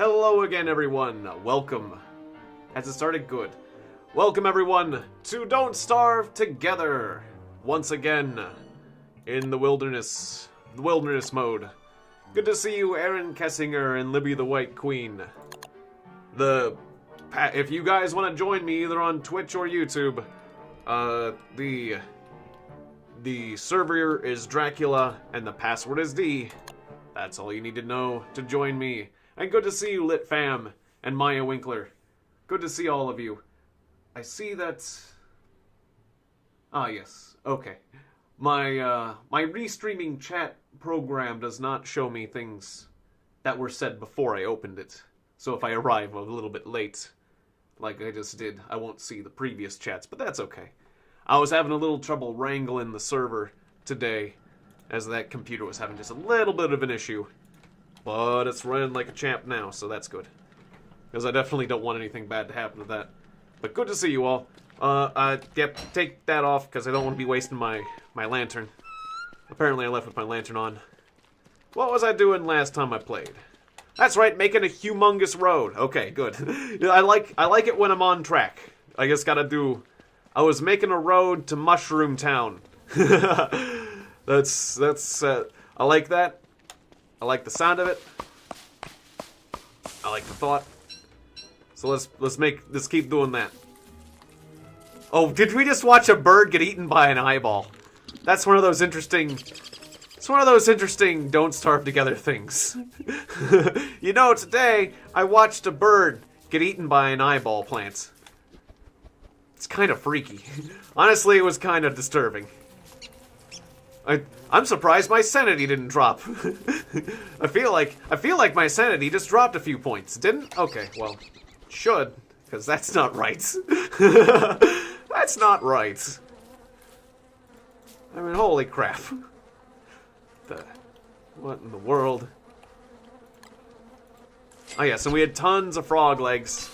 Hello again, everyone. Welcome. Has it started? Good. Welcome, everyone, to Don't Starve Together. Once again, in the wilderness mode. Good to see you, Aaron Kessinger and Libby the White Queen. If you guys want to join me either on Twitch or YouTube, the server is Dracula and the password is D. That's all you need to know to join me. And good to see you, Lit Fam and Maya Winkler. Good to see all of you. I see that... Ah, yes. Okay. My restreaming chat program does not show me things that were said before I opened it. So if I arrive a little bit late, like I just did, I won't see the previous chats, but that's okay. I was having a little trouble wrangling the server today, as that computer was having just a little bit of an issue. But it's running like a champ now, so that's good. Because I definitely don't want anything bad to happen to that. But good to see you all. Yep, take that off, because I don't want to be wasting my lantern. Apparently I left with my lantern on. What was I doing last time I played? That's right, making a humongous road. Okay, good. I like it when I'm on track. I just gotta do... I was making a road to Mushroom Town. That's I like that. I like the sound of it. I like the thought. So let's keep doing that. Oh, did we just watch a bird get eaten by an eyeball? That's one of those interesting... It's one of those interesting don't starve together things. You know, today I watched a bird get eaten by an eyeball plant. It's kind of freaky. Honestly, it was kind of disturbing. I'm surprised my sanity didn't drop. I feel like my sanity just dropped a few points. Didn't? Okay, well, should, because that's not right. That's not right. I mean, holy crap. What in the world? Oh yes, and we had tons of frog legs.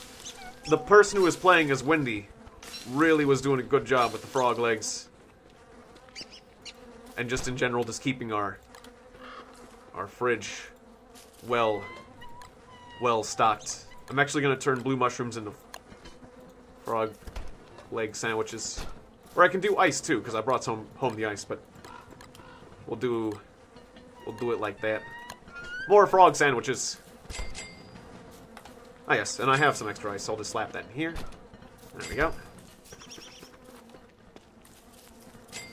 The person who was playing as Wendy really was doing a good job with the frog legs. And just in general, just keeping our fridge well stocked. I'm actually going to turn blue mushrooms into frog leg sandwiches. Or I can do ice too, because I brought home the ice, but we'll do it like that. More frog sandwiches. Ah yes, and I have some extra ice, so I'll just slap that in here. There we go.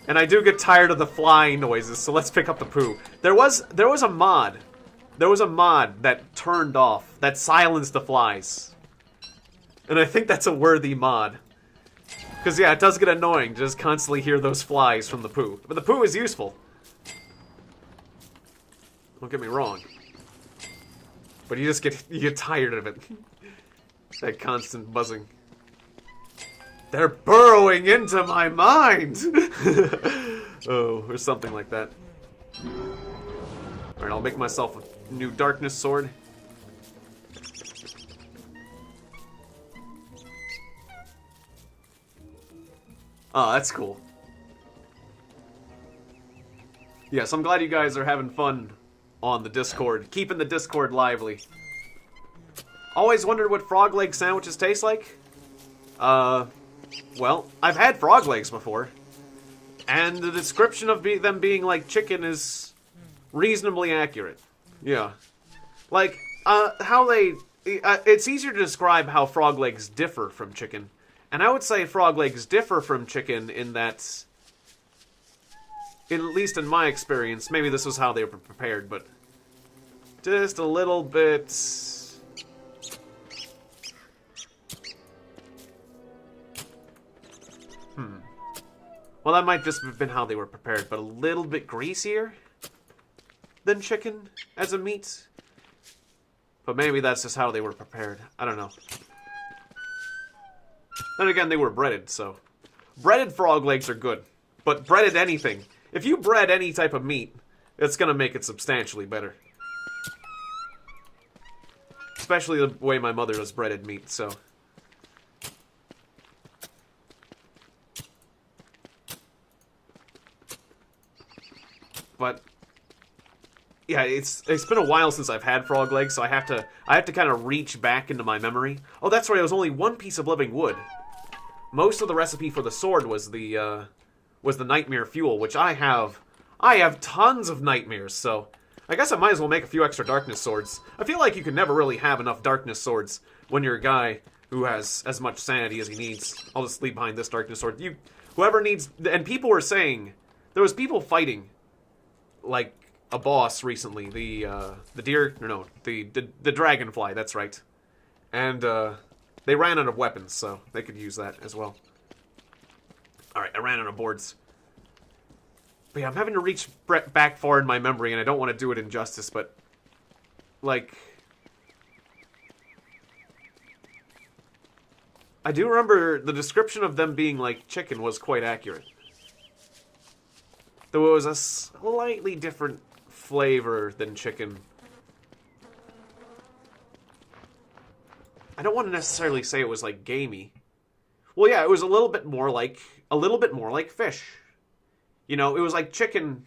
And I do get tired of the flying noises, so let's pick up the poo. There was a mod. There was a mod that turned off, that silenced the flies. And I think that's a worthy mod. Because, yeah, it does get annoying to just constantly hear those flies from the poo. But the poo is useful. Don't get me wrong. But you get tired of it. That constant buzzing. They're burrowing into my mind! Oh, or something like that. Alright, I'll make myself a new darkness sword. Oh, that's cool. Yes, I'm glad you guys are having fun on the Discord. Keeping the Discord lively. Always wondered what frog leg sandwiches taste like? Well, I've had frog legs before. And the description of them being like chicken is reasonably accurate. Yeah. Like, how they... it's easier to describe how frog legs differ from chicken. And I would say frog legs differ from chicken in that... At least in my experience, maybe this was how they were prepared, but... Just a little bit... Well, that might just have been how they were prepared, but a little bit greasier than chicken as a meat. But maybe that's just how they were prepared. I don't know. Then again, they were breaded, so... Breaded frog legs are good. But breaded anything. If you bread any type of meat, it's gonna make it substantially better. Especially the way my mother does breaded meat, so... But Yeah, it's been a while since I've had frog legs, so I have to kind of reach back into my memory. Oh, that's right. It was only one piece of living wood. Most of the recipe for the sword was the nightmare fuel, which I have tons of nightmares. So I guess I might as well make a few extra darkness swords. I feel like you can never really have enough darkness swords when you're a guy who has as much sanity as he needs. I'll just leave behind this darkness sword. Whoever needs, and people were saying there was people fighting like a boss recently, the dragonfly, that's right. And they ran out of weapons, so they could use that as well. Alright, I ran out of boards. But yeah, I'm having to reach back far in my memory, and I don't want to do it injustice, but like, I do remember the description of them being like chicken was quite accurate. Though it was a slightly different flavor than chicken. I don't want to necessarily say it was like gamey. Well, yeah, it was a little bit more like fish. You know, it was like chicken.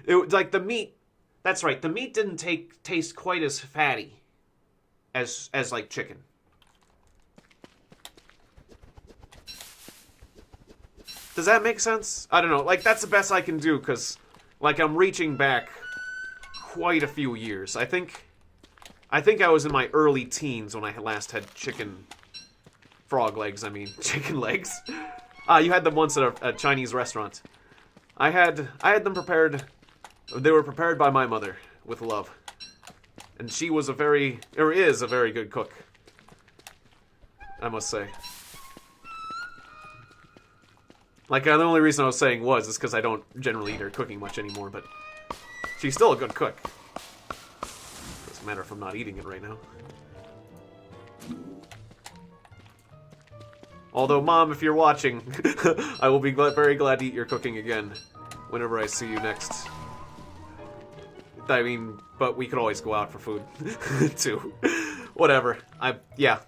It was like the meat. That's right. The meat didn't taste quite as fatty as like chicken. Does that make sense? I don't know. Like, that's the best I can do, because, like, I'm reaching back quite a few years. I think I was in my early teens when I last had frog legs, I mean, chicken legs. You had them once at a Chinese restaurant. I had them prepared. They were prepared by my mother with love. And she was is a very good cook, I must say. Like, the only reason I was saying is because I don't generally eat her cooking much anymore, but she's still a good cook. Doesn't matter if I'm not eating it right now. Although, Mom, if you're watching, I will be very glad to eat your cooking again whenever I see you next. I mean, but we could always go out for food, too. Whatever. Yeah.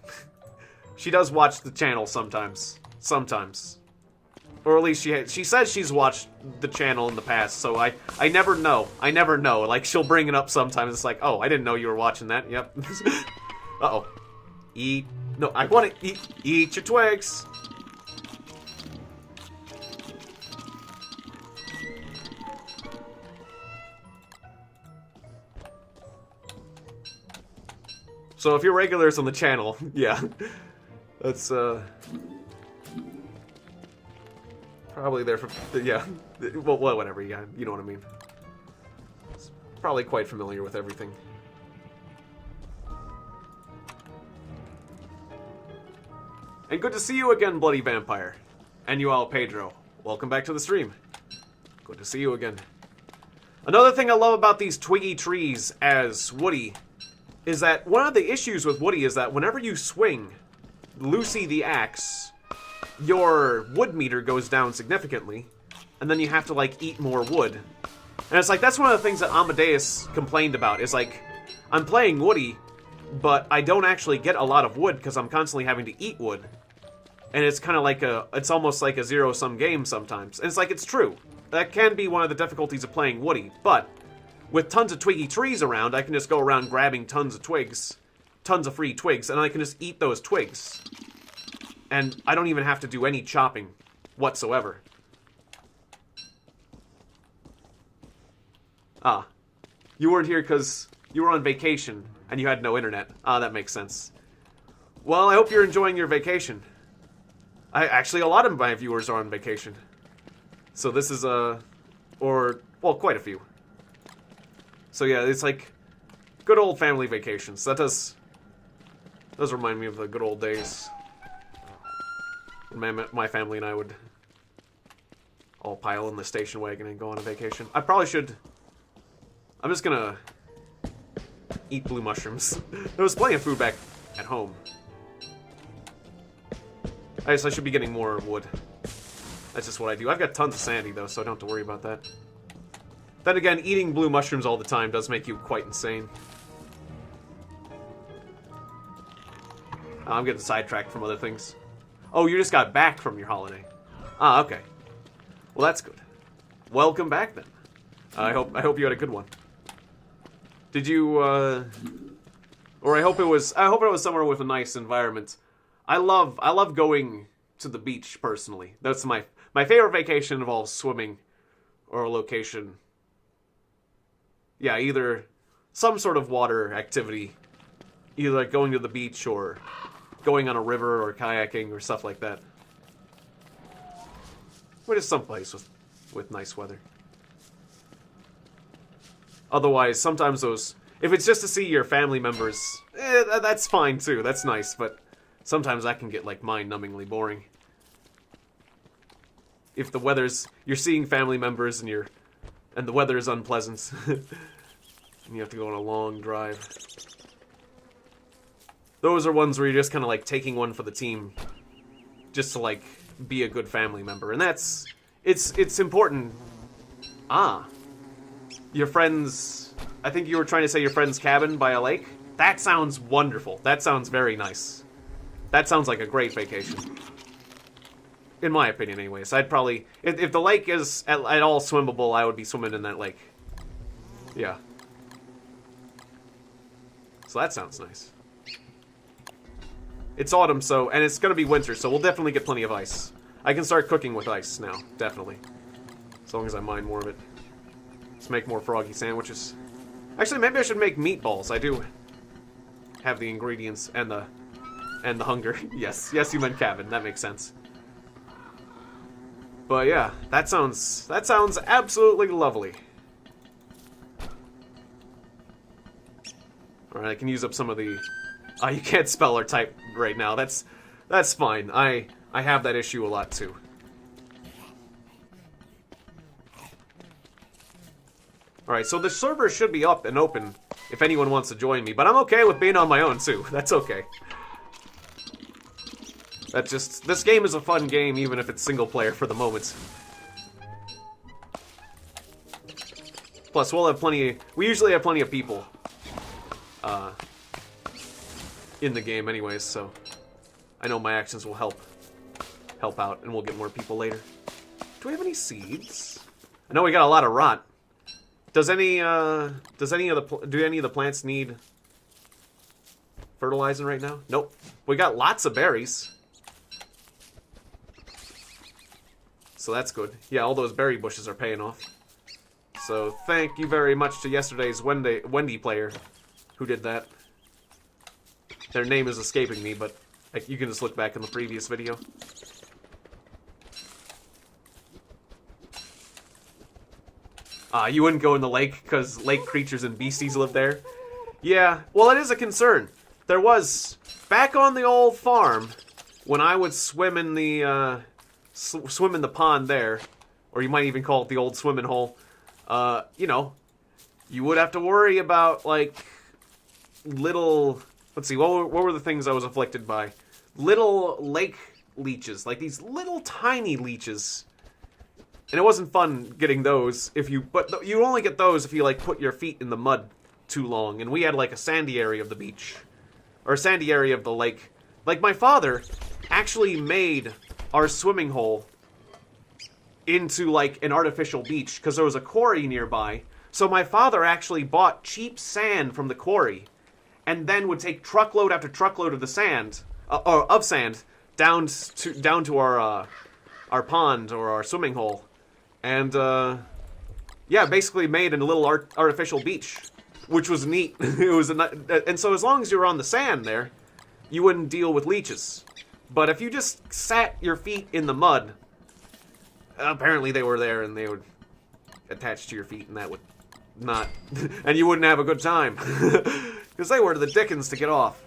She does watch the channel sometimes. Sometimes. Or at least she says she's watched the channel in the past, so I never know. I never know. Like, she'll bring it up sometimes. It's like, oh, I didn't know you were watching that. Yep. Uh-oh. Eat. No, I want to eat your twigs. So if you're regulars on the channel, yeah. That's, probably there for, yeah. Well, whatever, yeah, you know what I mean. It's probably quite familiar with everything. And good to see you again, Bloody Vampire. And you all, Pedro. Welcome back to the stream. Good to see you again. Another thing I love about these twiggy trees as Woody is that one of the issues with Woody is that whenever you swing Lucy the axe, your wood meter goes down significantly, and then you have to, like, eat more wood. And it's like, that's one of the things that Amadeus complained about, is like, I'm playing Woody, but I don't actually get a lot of wood because I'm constantly having to eat wood. And it's kind of like it's almost like a zero-sum game sometimes. And it's like, it's true. That can be one of the difficulties of playing Woody, but with tons of twiggy trees around, I can just go around grabbing tons of twigs, tons of free twigs, and I can just eat those twigs. And I don't even have to do any chopping whatsoever. Ah. You weren't here because you were on vacation and you had no internet. Ah, that makes sense. Well, I hope you're enjoying your vacation. Actually, a lot of my viewers are on vacation. So this is, well, quite a few. So yeah, it's like good old family vacations. That does remind me of the good old days. My family and I would all pile in the station wagon and go on a vacation. I probably should. I'm just gonna eat blue mushrooms. There was plenty of food back at home. I guess I should be getting more wood. That's just what I do. I've got tons of sanity though, so I don't have to worry about that. Then again, eating blue mushrooms all the time does make you quite insane. I'm getting sidetracked from other things. Oh, you just got back from your holiday. Ah, okay. Well, that's good. Welcome back, then. I hope you had a good one. Did you, or I hope it was somewhere with a nice environment. I love going to the beach, personally. That's my favorite vacation involves swimming or a location. Yeah, either some sort of water activity. Either like going to the beach or going on a river or kayaking or stuff like that. Or just someplace with nice weather. Otherwise, sometimes those... If it's just to see your family members, that's fine too. That's nice, but sometimes that can get, like, mind-numbingly boring. If the weather's... You're seeing family members and the weather is unpleasant. And you have to go on a long drive. Those are ones where you're just kind of, like, taking one for the team. Just to, like, be a good family member. And that's... It's important. Ah. Your friend's... I think you were trying to say your friend's cabin by a lake? That sounds wonderful. That sounds very nice. That sounds like a great vacation. In my opinion, anyways. I'd probably... If the lake is at all swimmable, I would be swimming in that lake. Yeah. So that sounds nice. It's autumn, so... And it's gonna be winter, so we'll definitely get plenty of ice. I can start cooking with ice now. Definitely. As long as I mine more of it. Let's make more froggy sandwiches. Actually, maybe I should make meatballs. I do have the ingredients and the hunger. Yes, you meant cabin. That makes sense. But yeah, that sounds absolutely lovely. All right, I can use up some of the. You can't spell or type right now. That's fine. I have that issue a lot too. Alright, so the server should be up and open if anyone wants to join me, but I'm okay with being on my own, too. That's okay. This game is a fun game, even if it's single player for the moment. Plus, we usually have plenty of people, in the game anyways, so I know my actions will help out, and we'll get more people later. Do we have any seeds? I know we got a lot of rot. Do any of the plants need fertilizing right now? Nope. We got lots of berries. So that's good. Yeah, all those berry bushes are paying off. So thank you very much to yesterday's Wendy player who did that. Their name is escaping me, but you can just look back in the previous video. You wouldn't go in the lake because lake creatures and beasties live there? Yeah, well, it is a concern. There was, back on the old farm, when I would swim in the pond there, or you might even call it the old swimming hole, you know, you would have to worry about, like, little, let's see, what were the things I was afflicted by? Little lake leeches, like these little tiny leeches. And it wasn't fun getting those but you only get those if you, like, put your feet in the mud too long. And we had, like, a sandy area of the beach. Or a sandy area of the lake. Like, my father actually made our swimming hole into, like, an artificial beach. Because there was a quarry nearby. So my father actually bought cheap sand from the quarry. And then would take truckload after truckload of the sand, down to our pond or our swimming hole. And, yeah, basically made a little artificial beach, which was neat. And so as long as you were on the sand there, you wouldn't deal with leeches. But if you just sat your feet in the mud, apparently they were there and they would attach to your feet and that would not... and you wouldn't have a good time. Because they were the dickens to get off.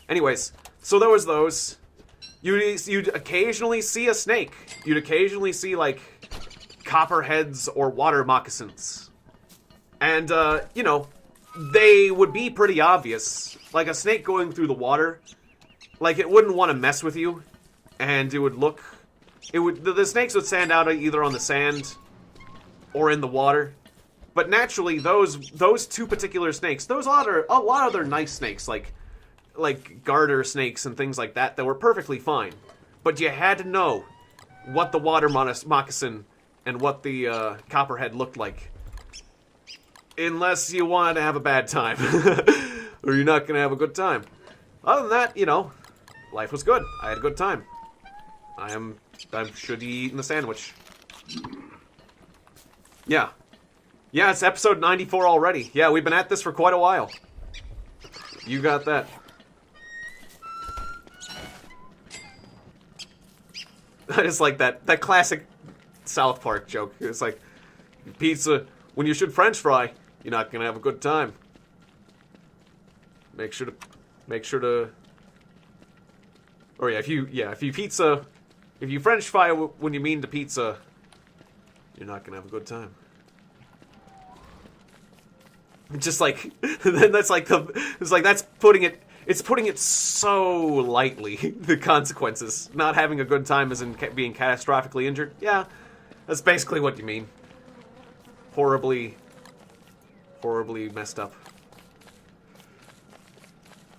Anyways, so there was those... You'd occasionally see a snake. You'd occasionally see, like, copperheads or water moccasins. And, you know, they would be pretty obvious. Like, a snake going through the water, like, it wouldn't want to mess with you. And it would look... The snakes would stand out either on the sand or in the water. But naturally, those two particular snakes, a lot of other nice snakes, like garter snakes and things like that were perfectly fine. But you had to know what the water moccasin and what the copperhead looked like. Unless you want to have a bad time. Or you're not going to have a good time. Other than that, you know, life was good. I had a good time. I should be eating the sandwich. Yeah. Yeah, it's episode 94 already. Yeah, we've been at this for quite a while. You got that. I just like that classic South Park joke. It's like, pizza, when you should French fry, you're not gonna have a good time. Make sure to. Or yeah, if you French fry when you mean to pizza, you're not gonna have a good time. Just like, then that's like that's putting it so lightly. The consequences, not having a good time, as in being catastrophically injured. Yeah, that's basically what you mean. Horribly messed up.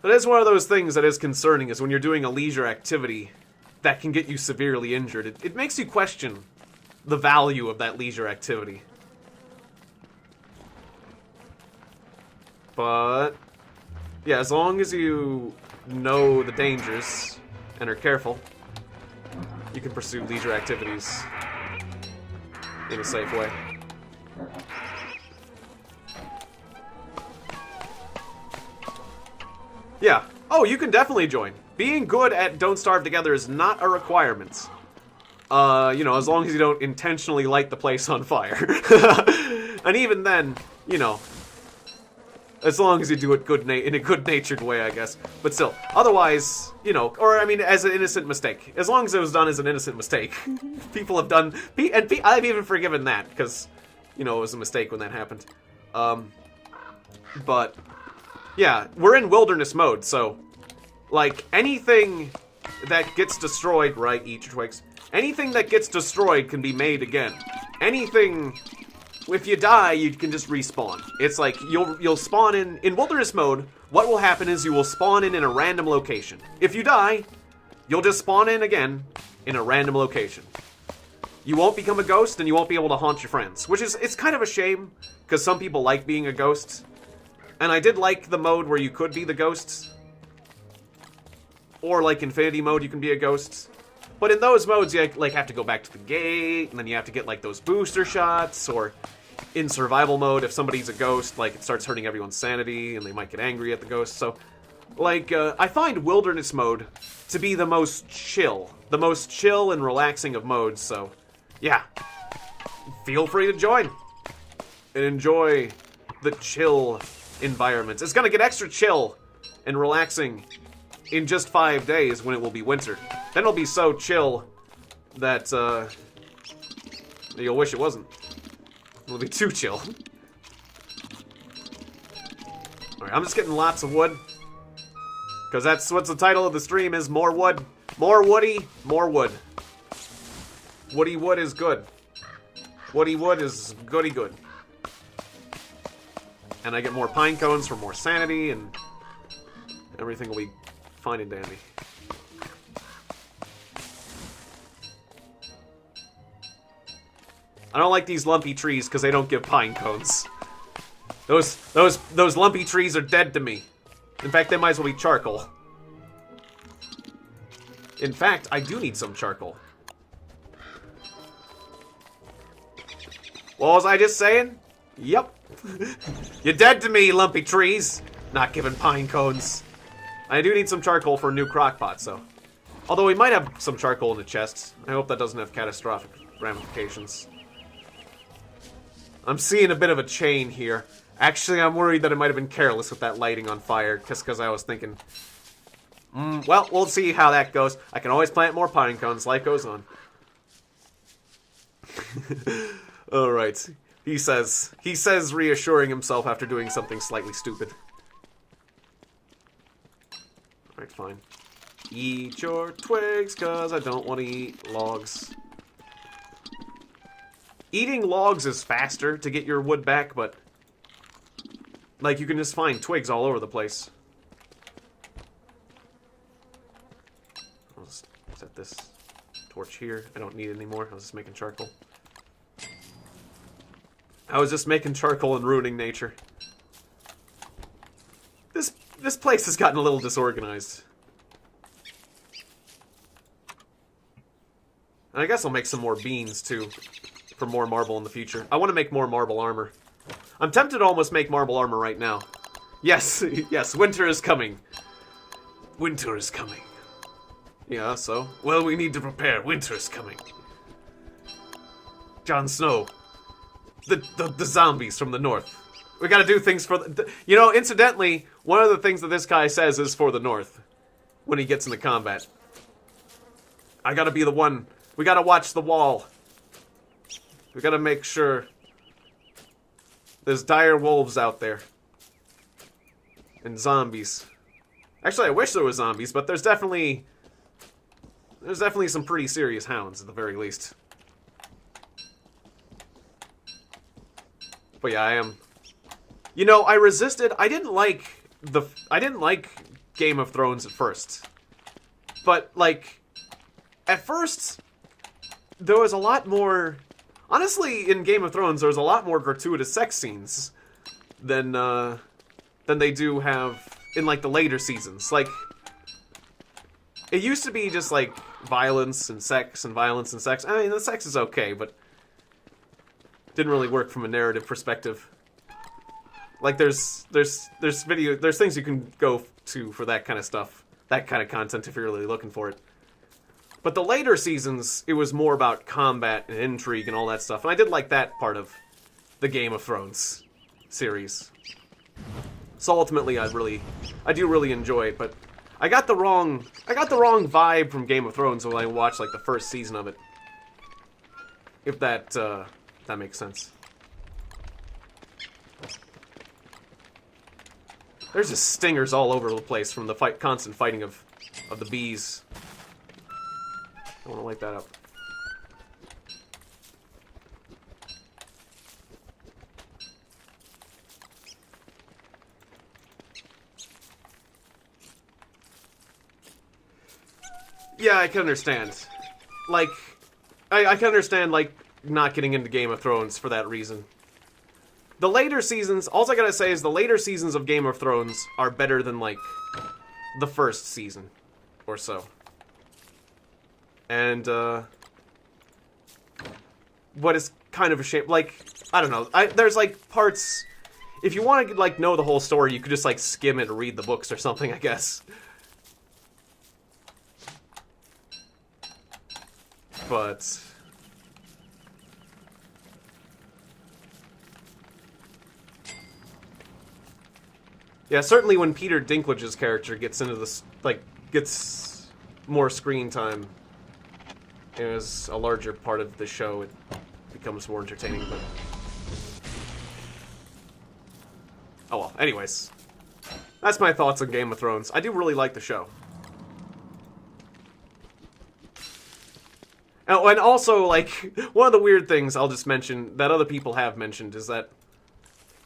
But it's one of those things that is concerning, is when you're doing a leisure activity that can get you severely injured. It makes you question the value of that leisure activity. But yeah, as long as you know the dangers and are careful, you can pursue leisure activities in a safe way. Yeah. Oh, you can definitely join. Being good at Don't Starve Together is not a requirement. You know, as long as you don't intentionally light the place on fire. And even then, you know, as long as you do it in a good-natured way, I guess. But still, otherwise, you know, or I mean, as an innocent mistake. As long as it was done as an innocent mistake. People have done, and I've even forgiven that, because, you know, it was a mistake when that happened. But yeah, we're in wilderness mode, so like anything that gets destroyed, right? Eat your twigs. Anything that gets destroyed can be made again. Anything. If you die, you can just respawn. It's like, you'll spawn in wilderness mode, what will happen is you will spawn in a random location. If you die, you'll just spawn in again in a random location. You won't become a ghost, and you won't be able to haunt your friends. Which is, it's kind of a shame, because some people like being a ghost. And I did like the mode where you could be the ghost. Or like Infinity mode, you can be a ghost. But in those modes, you like have to go back to the gate, and then you have to get like those booster shots, or in survival mode, if somebody's a ghost, like it starts hurting everyone's sanity, and they might get angry at the ghost. So, like, I find wilderness mode to be the most chill and relaxing of modes. So, yeah, feel free to join and enjoy the chill environments. It's gonna get extra chill and relaxing in just 5 days when it will be winter. Then it'll be so chill that you'll wish it wasn't. It'll be too chill. Alright, I'm just getting lots of wood. Because that's what's the title of the stream is, more wood. More woody, more wood. Woody wood is good. Woody wood is goody good. And I get more pine cones for more sanity, and everything will be fine and dandy. I don't like these lumpy trees because they don't give pine cones. Those lumpy trees are dead to me. In fact, they might as well be charcoal. In fact, I do need some charcoal. What was I just saying? Yep. You're dead to me, lumpy trees. Not giving pine cones. I do need some charcoal for a new crockpot, so. Although we might have some charcoal in the chest. I hope that doesn't have catastrophic ramifications. I'm seeing a bit of a chain here. Actually, I'm worried that I might have been careless with that lighting on fire, just because I was thinking, well, we'll see how that goes. I can always plant more pine cones. Life goes on. Alright. He says, reassuring himself after doing something slightly stupid. Alright, fine. Eat your twigs, because I don't want to eat logs. Eating logs is faster to get your wood back, but like, you can just find twigs all over the place. I'll just set this torch here. I don't need it anymore. I was just making charcoal. I was just making charcoal and ruining nature. This place has gotten a little disorganized. And I guess I'll make some more beans, too, for more marble in the future. I want to make more marble armor. I'm tempted to almost make marble armor right now. Yes, yes, winter is coming. Winter is coming. Yeah, so, well, we need to prepare. Winter is coming. Jon Snow. The zombies from the north. We gotta do things for the... You know, incidentally, one of the things that this guy says is for the north. When he gets into combat. I gotta be the one. We gotta watch the wall. We gotta make sure. There's dire wolves out there. And zombies. Actually, I wish there was zombies, but there's definitely some pretty serious hounds, at the very least. But yeah, I am... You know, I resisted. I didn't like Game of Thrones at first. But, like, at first, there was a lot more... Honestly, in Game of Thrones, there was a lot more gratuitous sex scenes than they do have in, like, the later seasons. Like, it used to be just, like, violence and sex and violence and sex. I mean, the sex is okay, but didn't really work from a narrative perspective. Like, there's things you can go to for that kind of stuff. That kind of content if you're really looking for it. But the later seasons, it was more about combat and intrigue and all that stuff. And I did like that part of the Game of Thrones series. So ultimately, I do really enjoy it, but I got the wrong vibe from Game of Thrones when I watched, like, the first season of it. If that makes sense. There's just stingers all over the place from the constant fighting of the bees. I want to light that up. Yeah, I can understand. Like, I can understand, like, not getting into Game of Thrones for that reason. The later seasons, all I gotta say is the later seasons of Game of Thrones are better than, like, the first season or so. And, what is kind of a shame, like, I don't know, there's, like, parts, if you want to, like, know the whole story, you could just, like, skim it or read the books or something, I guess. But... yeah, certainly when Peter Dinklage's character gets into this, like, gets more screen time as a larger part of the show, it becomes more entertaining, but... oh well, anyways. That's my thoughts on Game of Thrones. I do really like the show. Oh, and also, like, one of the weird things I'll just mention, that other people have mentioned, is that,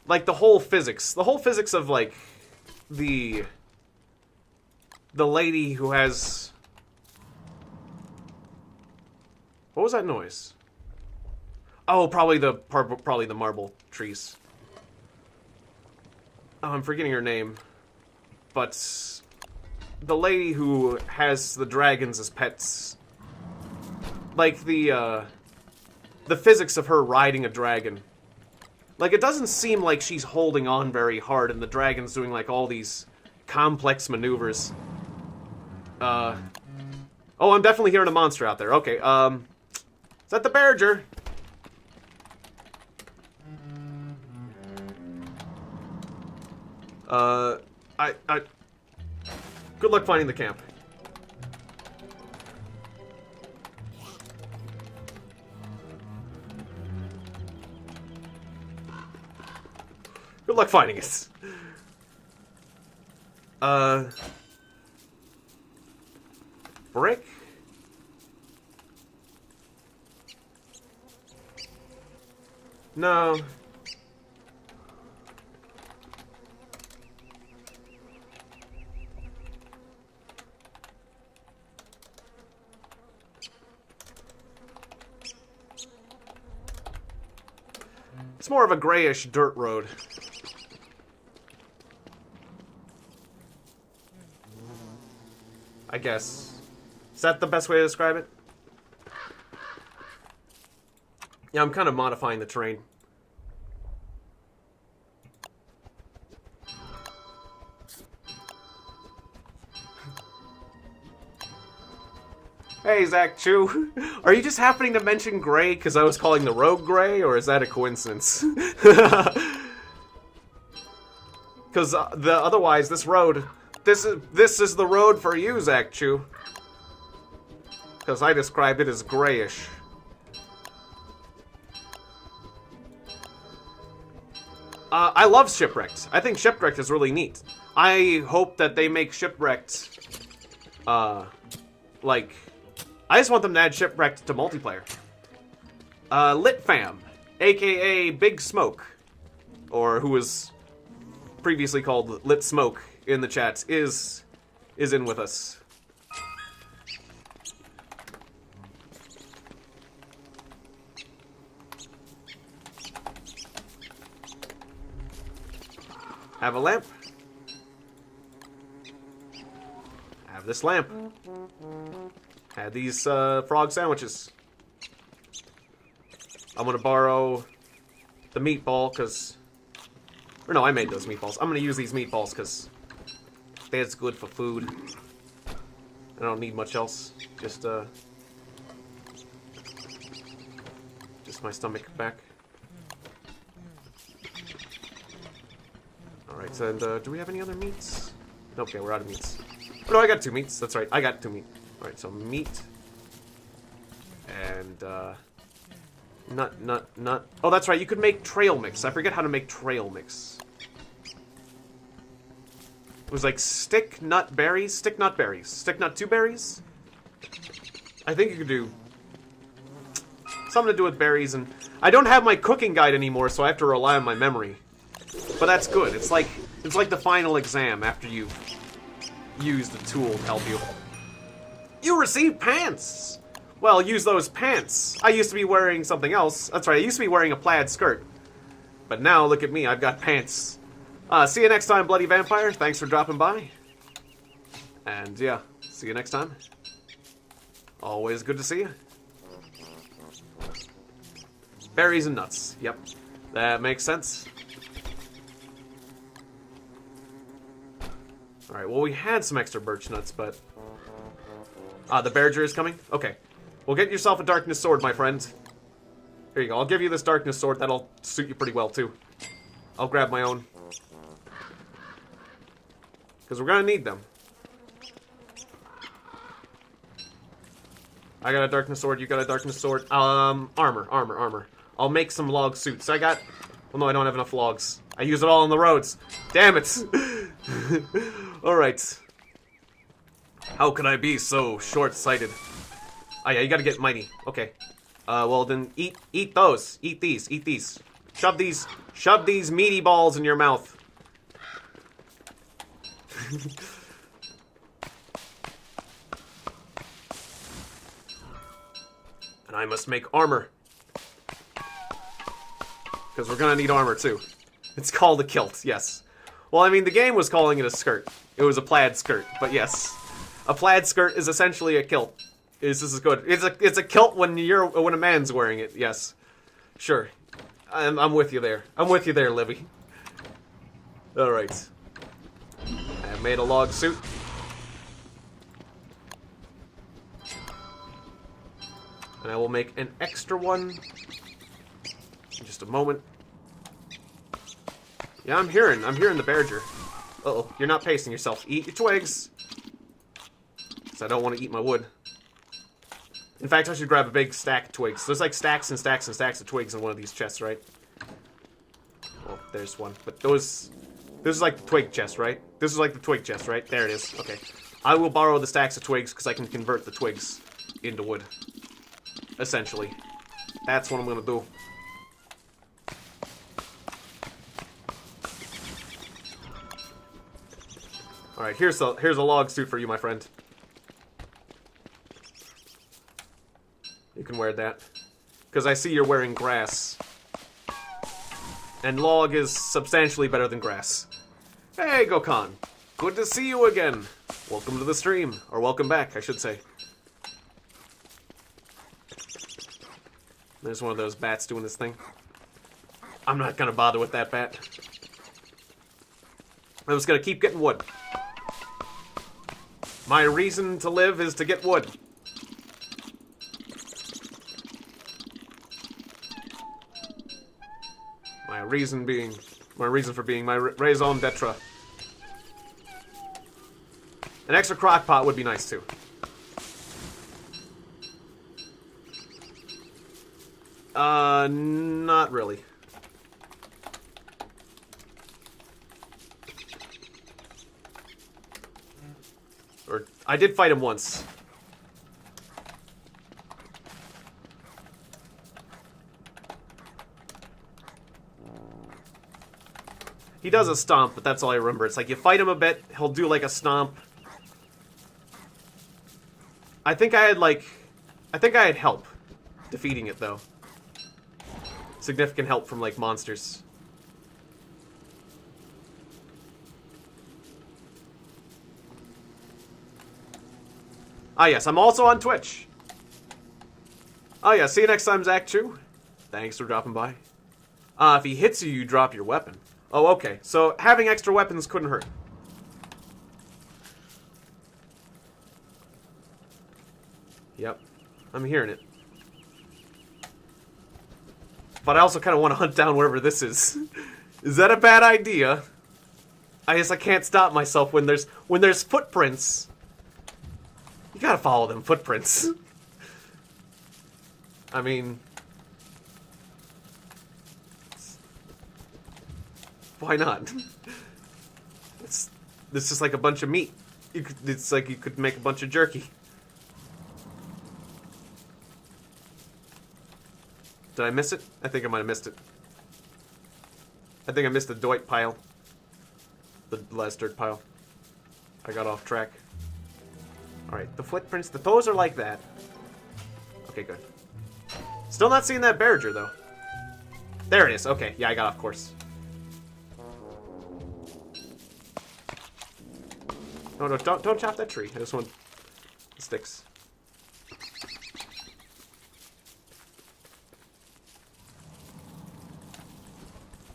like, the whole physics of, like, the lady who has... what was that noise? Oh, probably the marble trees. Oh, I'm forgetting her name. But the lady who has the dragons as pets... like, the physics of her riding a dragon. Like, it doesn't seem like she's holding on very hard, and the dragon's doing, like, all these complex maneuvers. Oh, I'm definitely hearing a monster out there. Okay, is that the Berger? Good luck finding the camp. Good luck finding it. Brick? No. more of a grayish dirt road. I guess. Is that the best way to describe it? Yeah, I'm kind of modifying the terrain. Hey, Zach Chu. Are you just happening to mention gray because I was calling the road gray, or is that a coincidence? Because otherwise, this road, this is the road for you, Zach Chu. Because I described it as grayish. I love Shipwrecked. I think Shipwrecked is really neat. I hope that they make Shipwrecked, like, I just want them to add Shipwrecked to multiplayer. Lit Fam, aka Big Smoke, or who was previously called Lit Smoke in the chat, is in with us. Have a lamp. Have this lamp. Have these frog sandwiches. I'm gonna borrow the meatball because, or no, I made those meatballs. I'm gonna use these meatballs because that's good for food. I don't need much else. Just my stomach back. Alright, and do we have any other meats? Okay, we're out of meats. Oh, no, I got 2 meats. That's right, I got 2 meat. Alright, so meat. And, nut. Oh, that's right, you could make trail mix. I forget how to make trail mix. It was like stick nut berries? Stick nut berries. Stick nut 2 berries? I think you could do something to do with berries, and I don't have my cooking guide anymore, so I have to rely on my memory. But that's good. It's like the final exam after you use the tool to help you. You received pants! Well, use those pants. I used to be wearing something else. That's right, I used to be wearing a plaid skirt. But now, look at me, I've got pants. See you next time, Bloody Vampire. Thanks for dropping by. And yeah, see you next time. Always good to see you. Berries and nuts. Yep, that makes sense. Alright, well, we had some extra birch nuts, but... the Berger is coming? Okay. Well, get yourself a darkness sword, my friend. Here you go. I'll give you this darkness sword. That'll suit you pretty well, too. I'll grab my own. Because we're gonna need them. I got a darkness sword. You got a darkness sword. Armor. I'll make some log suits. I got... Well, no, I don't have enough logs. I use it all on the roads. Damn it! Alright. How can I be so short-sighted? Oh yeah, you gotta get mighty. Okay. Well then, eat those. Eat these. Shove these meaty balls in your mouth. And I must make armor. Because we're gonna need armor too. It's called a kilt, yes. Well, I mean, the game was calling it a skirt. It was a plaid skirt, but yes. A plaid skirt is essentially a kilt. This is good. It's a kilt when a man's wearing it, yes. Sure. I'm with you there. I'm with you there, Libby. Alright. I have made a log suit. And I will make an extra one in just a moment. Yeah, I'm hearing the Berger. Uh-oh, you're not pacing yourself. Eat your twigs. Because I don't want to eat my wood. In fact, I should grab a big stack of twigs. There's like stacks and stacks and stacks of twigs in one of these chests, right? Well, there's one. But this is like the twig chest, right? This is like the twig chest, right? There it is. Okay. I will borrow the stacks of twigs because I can convert the twigs into wood. Essentially. That's what I'm going to do. Alright, here's a log suit for you, my friend. You can wear that. Because I see you're wearing grass. And log is substantially better than grass. Hey, Gokhan. Good to see you again. Welcome to the stream. Or welcome back, I should say. There's one of those bats doing this thing. I'm not gonna bother with that bat. I'm just gonna keep getting wood. My reason to live is to get wood. My reason for being my raison d'etre. An extra crock pot would be nice too. Not really. Or, I did fight him once. He does a stomp, but that's all I remember. It's like you fight him a bit, he'll do like a stomp. I think I had help defeating it though. Significant help from like monsters. Ah yes, I'm also on Twitch. Oh yeah, see you next time, Zach Chu. Thanks for dropping by. If he hits you, you drop your weapon. Oh, okay. So having extra weapons couldn't hurt. Yep. I'm hearing it. But I also kind of want to hunt down wherever this is. Is that a bad idea? I guess I can't stop myself when there's footprints. You gotta follow them footprints. I mean... Why not? This is like a bunch of meat. It's like you could make a bunch of jerky. Did I miss it? I think I might have missed it. I think I missed the Deutt pile. The last dirt pile. I got off track. Alright, the footprints, the toes are like that. Okay, good. Still not seeing that Barriger, though. There it is. Okay, yeah, I got off course. No, don't chop that tree. I just want the sticks.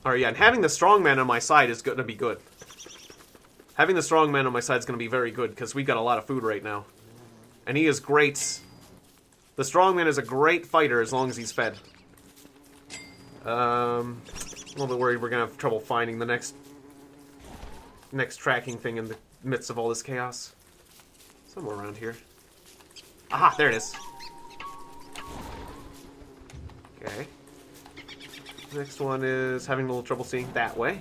Alright, yeah, and having the strongman on my side is going to be good. Having the strongman on my side is going to be very good, because we've got a lot of food right now. And he is great. The strongman is a great fighter as long as he's fed. I'm a little bit worried we're going to have trouble finding the next tracking thing in the midst of all this chaos. Somewhere around here. Aha, there it is. Okay. Next one is having a little trouble seeing that way.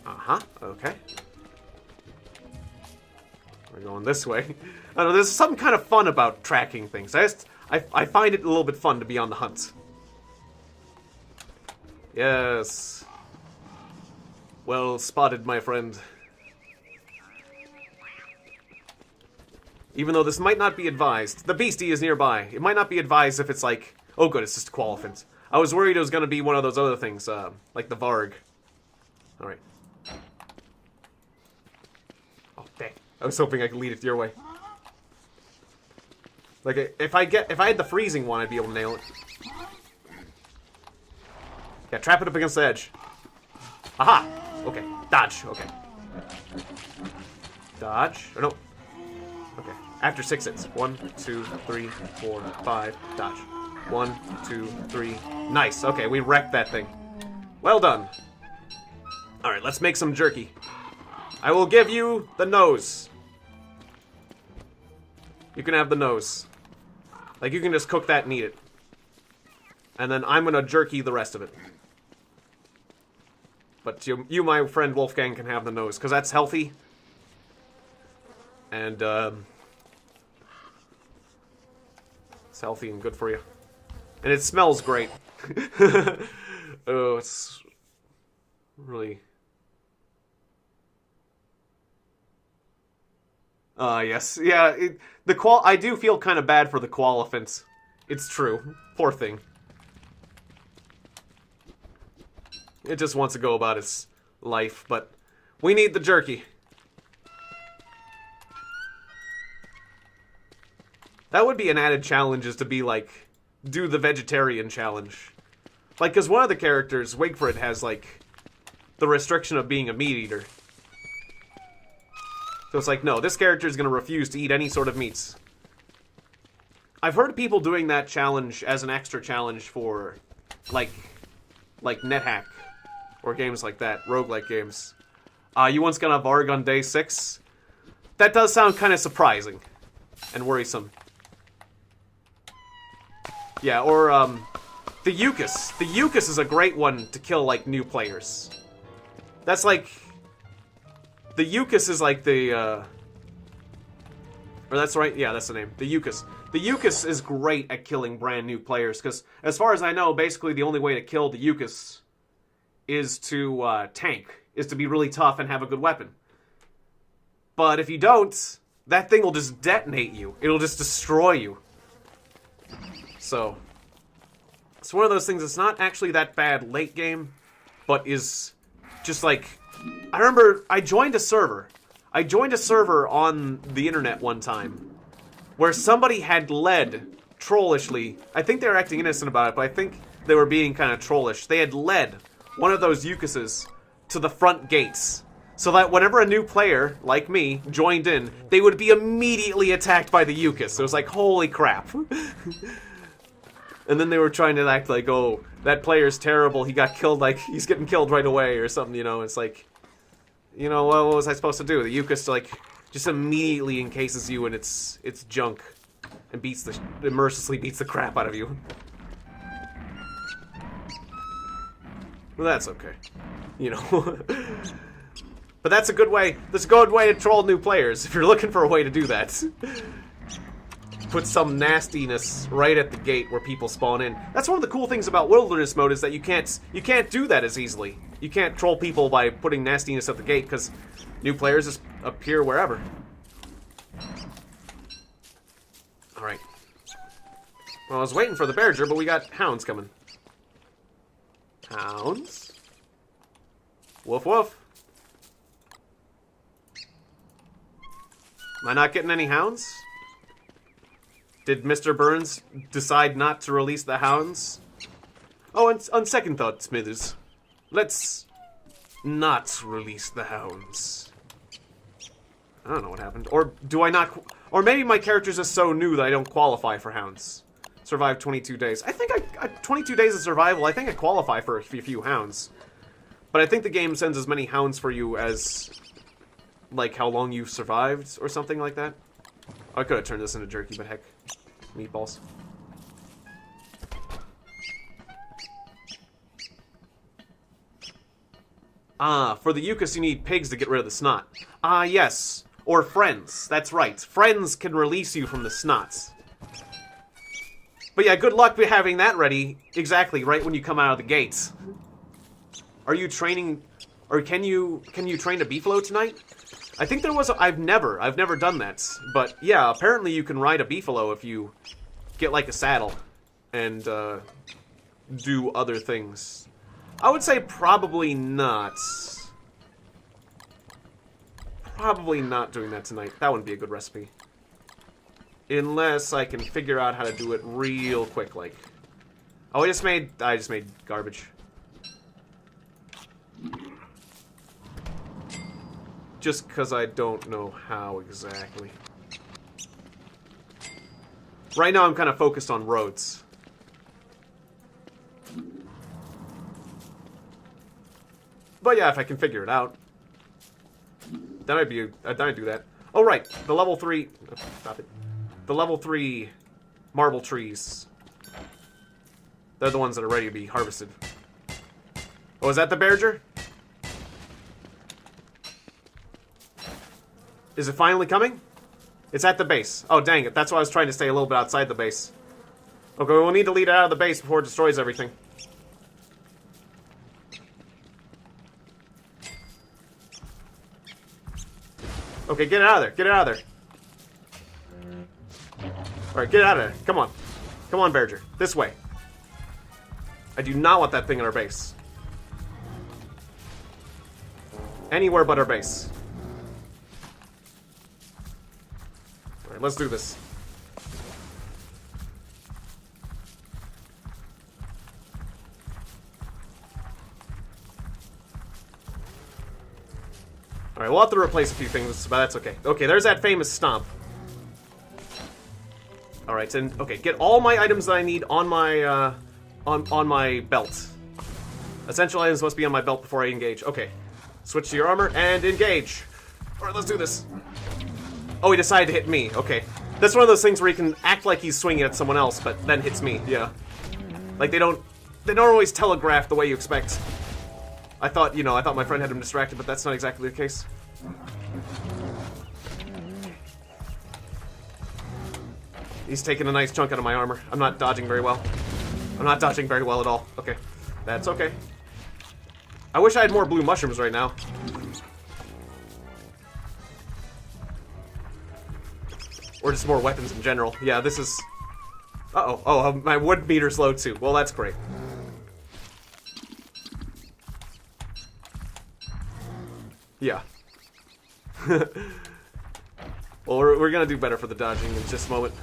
Uh-huh, okay. We're going this way. I don't know, there's something kind of fun about tracking things. I find it a little bit fun to be on the hunt. Yes. Well spotted, my friend. Even though this might not be advised. The beastie is nearby. It might not be advised if it's like... Oh good, it's just a qualifiant. I was worried it was going to be one of those other things, like the Varg. Alright. Oh, dang. I was hoping I could lead it your way. Like, if I had the freezing one, I'd be able to nail it. Yeah, trap it up against the edge. Aha! Okay, dodge, okay. Dodge, or no. Okay, after 6 hits. 1, 2, 3, 4, 5, dodge. 1, 2, 3. Nice, okay, we wrecked that thing. Well done. Alright, let's make some jerky. I will give you the nose. You can have the nose. Like, you can just cook that and eat it. And then I'm gonna jerky the rest of it. But you, my friend Wolfgang, can have the nose, because that's healthy. And, it's healthy and good for you. And it smells great. Oh, it's really... yes. Yeah, I do feel kind of bad for the qualifiants. It's true. Poor thing. It just wants to go about its life, but we need the jerky. That would be an added challenge, is to be like, do the vegetarian challenge. Like, because one of the characters, Wigfrid, has like the restriction of being a meat eater. So it's like, no, this character is going to refuse to eat any sort of meats. I've heard people doing that challenge as an extra challenge for, like NetHack, or games like that, roguelike games. You once got a Varg on day 6? That does sound kind of surprising and worrisome. Yeah, or, the Eucus. The Eucus is a great one to kill, like, new players. That's like... The Eucus is like the, Or that's right, yeah, that's the name. The Eucus. The Eucus is great at killing brand new players, because, as far as I know, basically the only way to kill the Eucus is to, tank. Is to be really tough and have a good weapon. But if you don't, that thing will just detonate you. It'll just destroy you. So, it's one of those things that's not actually that bad late game, but is just like... I remember I joined a server. I joined a server on the internet one time where somebody had led, trollishly, I think they were acting innocent about it, but I think they were being kind of trollish. They had led one of those Eucuses to the front gates, so that whenever a new player, like me, joined in, they would be immediately attacked by the Eucus. So it was like, holy crap. And then they were trying to act like, oh, that player's terrible, he got killed, like, he's getting killed right away, or something, you know. It's like, you know, what was I supposed to do? The Eucus, like, just immediately encases you in its junk, and mercilessly beats the crap out of you. Well, that's okay. You know. But that's a good way to troll new players, if you're looking for a way to do that. Put some nastiness right at the gate where people spawn in. That's one of the cool things about Wilderness Mode, is that you can't do that as easily. You can't troll people by putting nastiness at the gate, because new players just appear wherever. Alright. Well, I was waiting for the Berger, but we got hounds coming. Hounds? Woof woof. Am I not getting any hounds? Did Mr. Burns decide not to release the hounds? Oh, and on second thought, Smithers, let's not release the hounds. I don't know what happened. Or do I not... Or maybe my character's just so new that I don't qualify for hounds. Survive 22 days. I think 22 days of survival, I think I qualify for a few hounds. But I think the game sends as many hounds for you as, like, how long you've survived, or something like that. I could have turned this into jerky, but heck. Meatballs. Ah, for the Eucus you need pigs to get rid of the snot. Ah, yes. Or friends. That's right. Friends can release you from the snots. But yeah, good luck with having that ready exactly right when you come out of the gates. Are you training... Or can you train a beefalo tonight? I think there was a... I've never done that. But yeah, apparently you can ride a beefalo if you get like a saddle and do other things. I would say probably not. Probably not doing that tonight. That wouldn't be a good recipe. Unless I can figure out how to do it real quick, like... Oh, I just made garbage. Just because I don't know how exactly. Right now I'm kind of focused on roads. But yeah, if I can figure it out. That might be... I might do that. Oh, right. The level 3... Stop it. The level 3 marble trees. They're the ones that are ready to be harvested. Oh, is that the Berger? Is it finally coming? It's at the base. Oh, dang it. That's why I was trying to stay a little bit outside the base. Okay, we'll need to lead it out of the base before it destroys everything. Okay, get it out of there. Get it out of there. Alright, get it out of there. Come on. Come on, Berger. This way. I do not want that thing in our base. Anywhere but our base. Alright, let's do this. Alright, we'll have to replace a few things, but that's okay. Okay, there's that famous stomp. Alright, and okay, get all my items that I need on my on my belt. Essential items must be on my belt before I engage. Okay. Switch to your armor and engage. Alright, let's do this. Oh, he decided to hit me. Okay. That's one of those things where he can act like he's swinging at someone else, but then hits me. Yeah. Like they don't always telegraph the way you expect. I thought my friend had him distracted, but that's not exactly the case. He's taking a nice chunk out of my armor. I'm not dodging very well. I'm not dodging very well at all. Okay. That's okay. I wish I had more blue mushrooms right now. Or just more weapons in general. Yeah, this is... Uh-oh. Oh, my wood meter's low too. Well, that's great. Yeah. Well, we're gonna do better for the dodging in just a moment.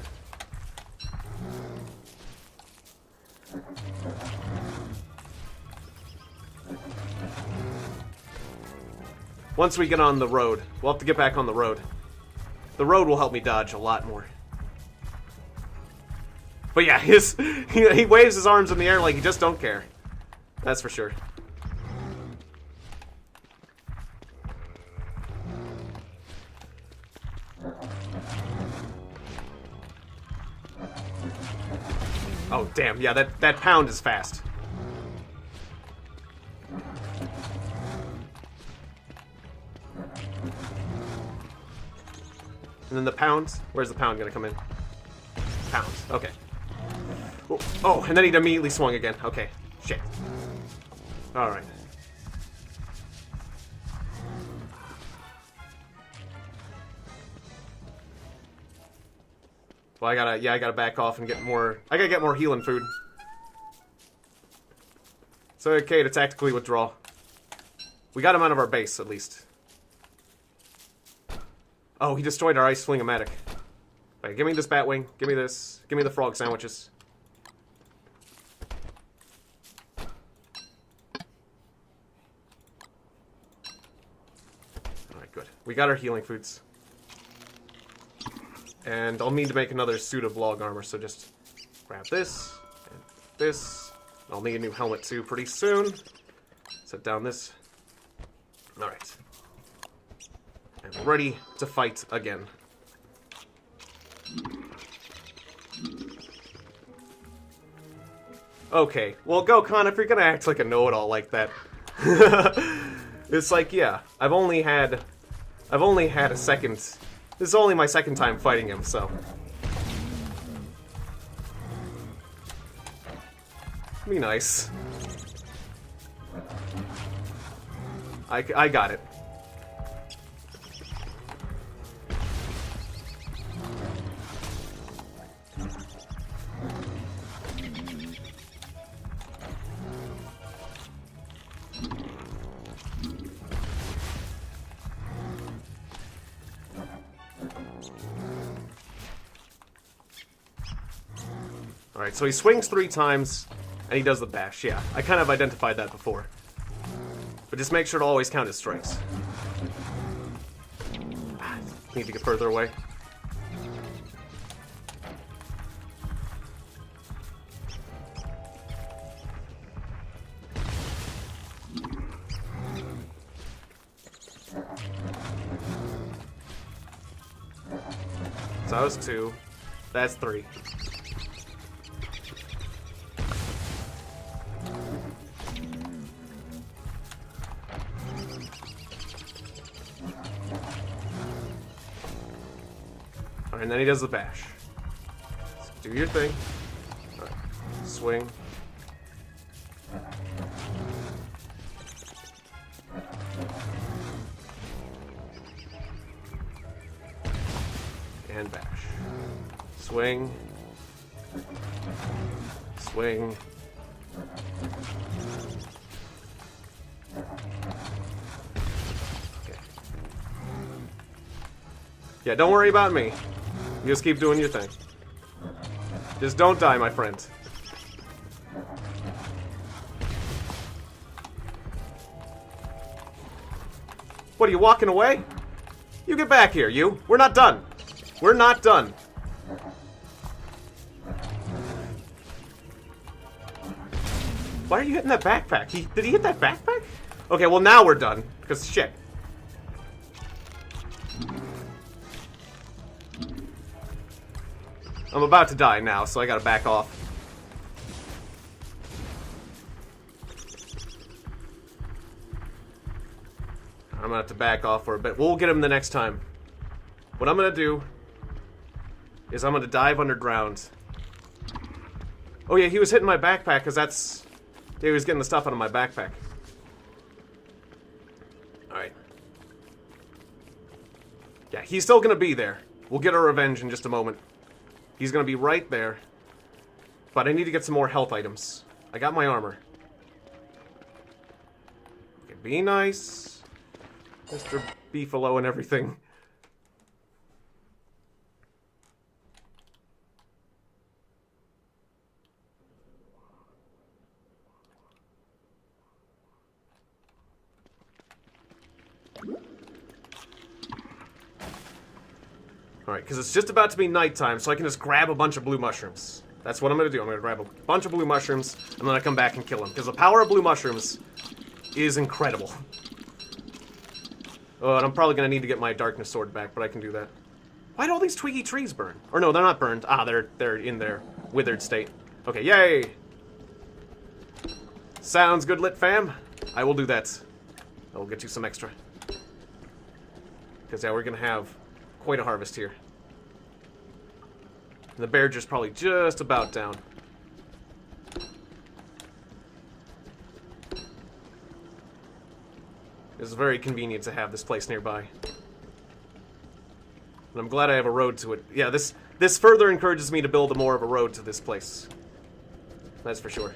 Once we get on the road, we'll have to get back on the road. The road will help me dodge a lot more. But yeah, he waves his arms in the air like he just don't care. That's for sure. Oh, damn. Yeah, that pound is fast. And then the pounds? Where's the pound gonna come in? Pounds. Okay. Oh, and then he immediately swung again. Okay. Shit. Alright. Well, I gotta back off and get more... I gotta get more healing food. It's okay to tactically withdraw. We got him out of our base, at least. Oh, he destroyed our ice fling-o-matic. Wait, give me this batwing. Give me this. Give me the frog sandwiches. Alright, good. We got our healing foods. And I'll need to make another suit of log armor, so just grab this, and this. I'll need a new helmet too pretty soon. Set down this. Alright. And we're ready to fight again. Okay, well, Gokhan, if you're gonna act like a know-it-all like that, it's like, yeah, I've only had a second. This is only my second time fighting him, so. Be nice. I got it. Alright, so he swings 3 times, and he does the bash, yeah. I kind of identified that before. But just make sure to always count his strikes. Need to get further away. So that was 2. That's 3. And then he does the bash. So do your thing. Right. Swing. And bash. Swing. Swing. Yeah, don't worry about me. You just keep doing your thing. Just don't die, my friend. What, are you walking away? You get back here, you. We're not done. We're not done. Why are you hitting that backpack? Did he hit that backpack? Okay, well now we're done. Because shit. I'm about to die now, so I gotta back off. I'm gonna have to back off for a bit. We'll get him the next time. What I'm gonna do is I'm gonna dive underground. Oh yeah, he was hitting my backpack because that's... Yeah, he was getting the stuff out of my backpack. Alright. Yeah, he's still gonna be there. We'll get our revenge in just a moment. He's gonna be right there. But I need to get some more health items. I got my armor. Okay, be nice. Mr. Beefalo and everything. Alright, because it's just about to be nighttime, so I can just grab a bunch of blue mushrooms. That's what I'm going to do. I'm going to grab a bunch of blue mushrooms, and then I come back and kill them. Because the power of blue mushrooms is incredible. Oh, and I'm probably going to need to get my darkness sword back, but I can do that. Why'd all these twiggy trees burn? Or no, they're not burned. Ah, they're in their withered state. Okay, yay! Sounds good, lit fam. I will do that. I will get you some extra. Because, yeah, we're going to have quite a harvest here. And the bear just probably just about down. It's very convenient to have this place nearby. And I'm glad I have a road to it. Yeah, this further encourages me to build more of a road to this place. That's for sure.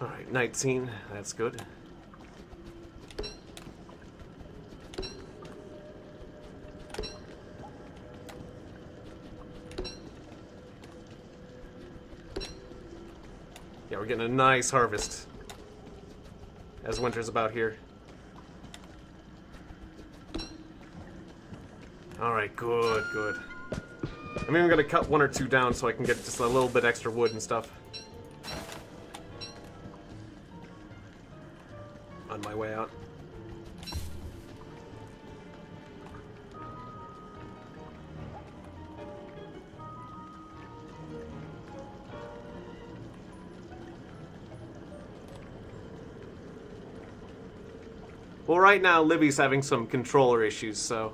Alright, 19. That's good. Yeah, we're getting a nice harvest as winter's about here. Alright, good, good. I'm even gonna cut one or two down so I can get just a little bit extra wood and stuff. On my way out. Well, right now, Libby's having some controller issues, so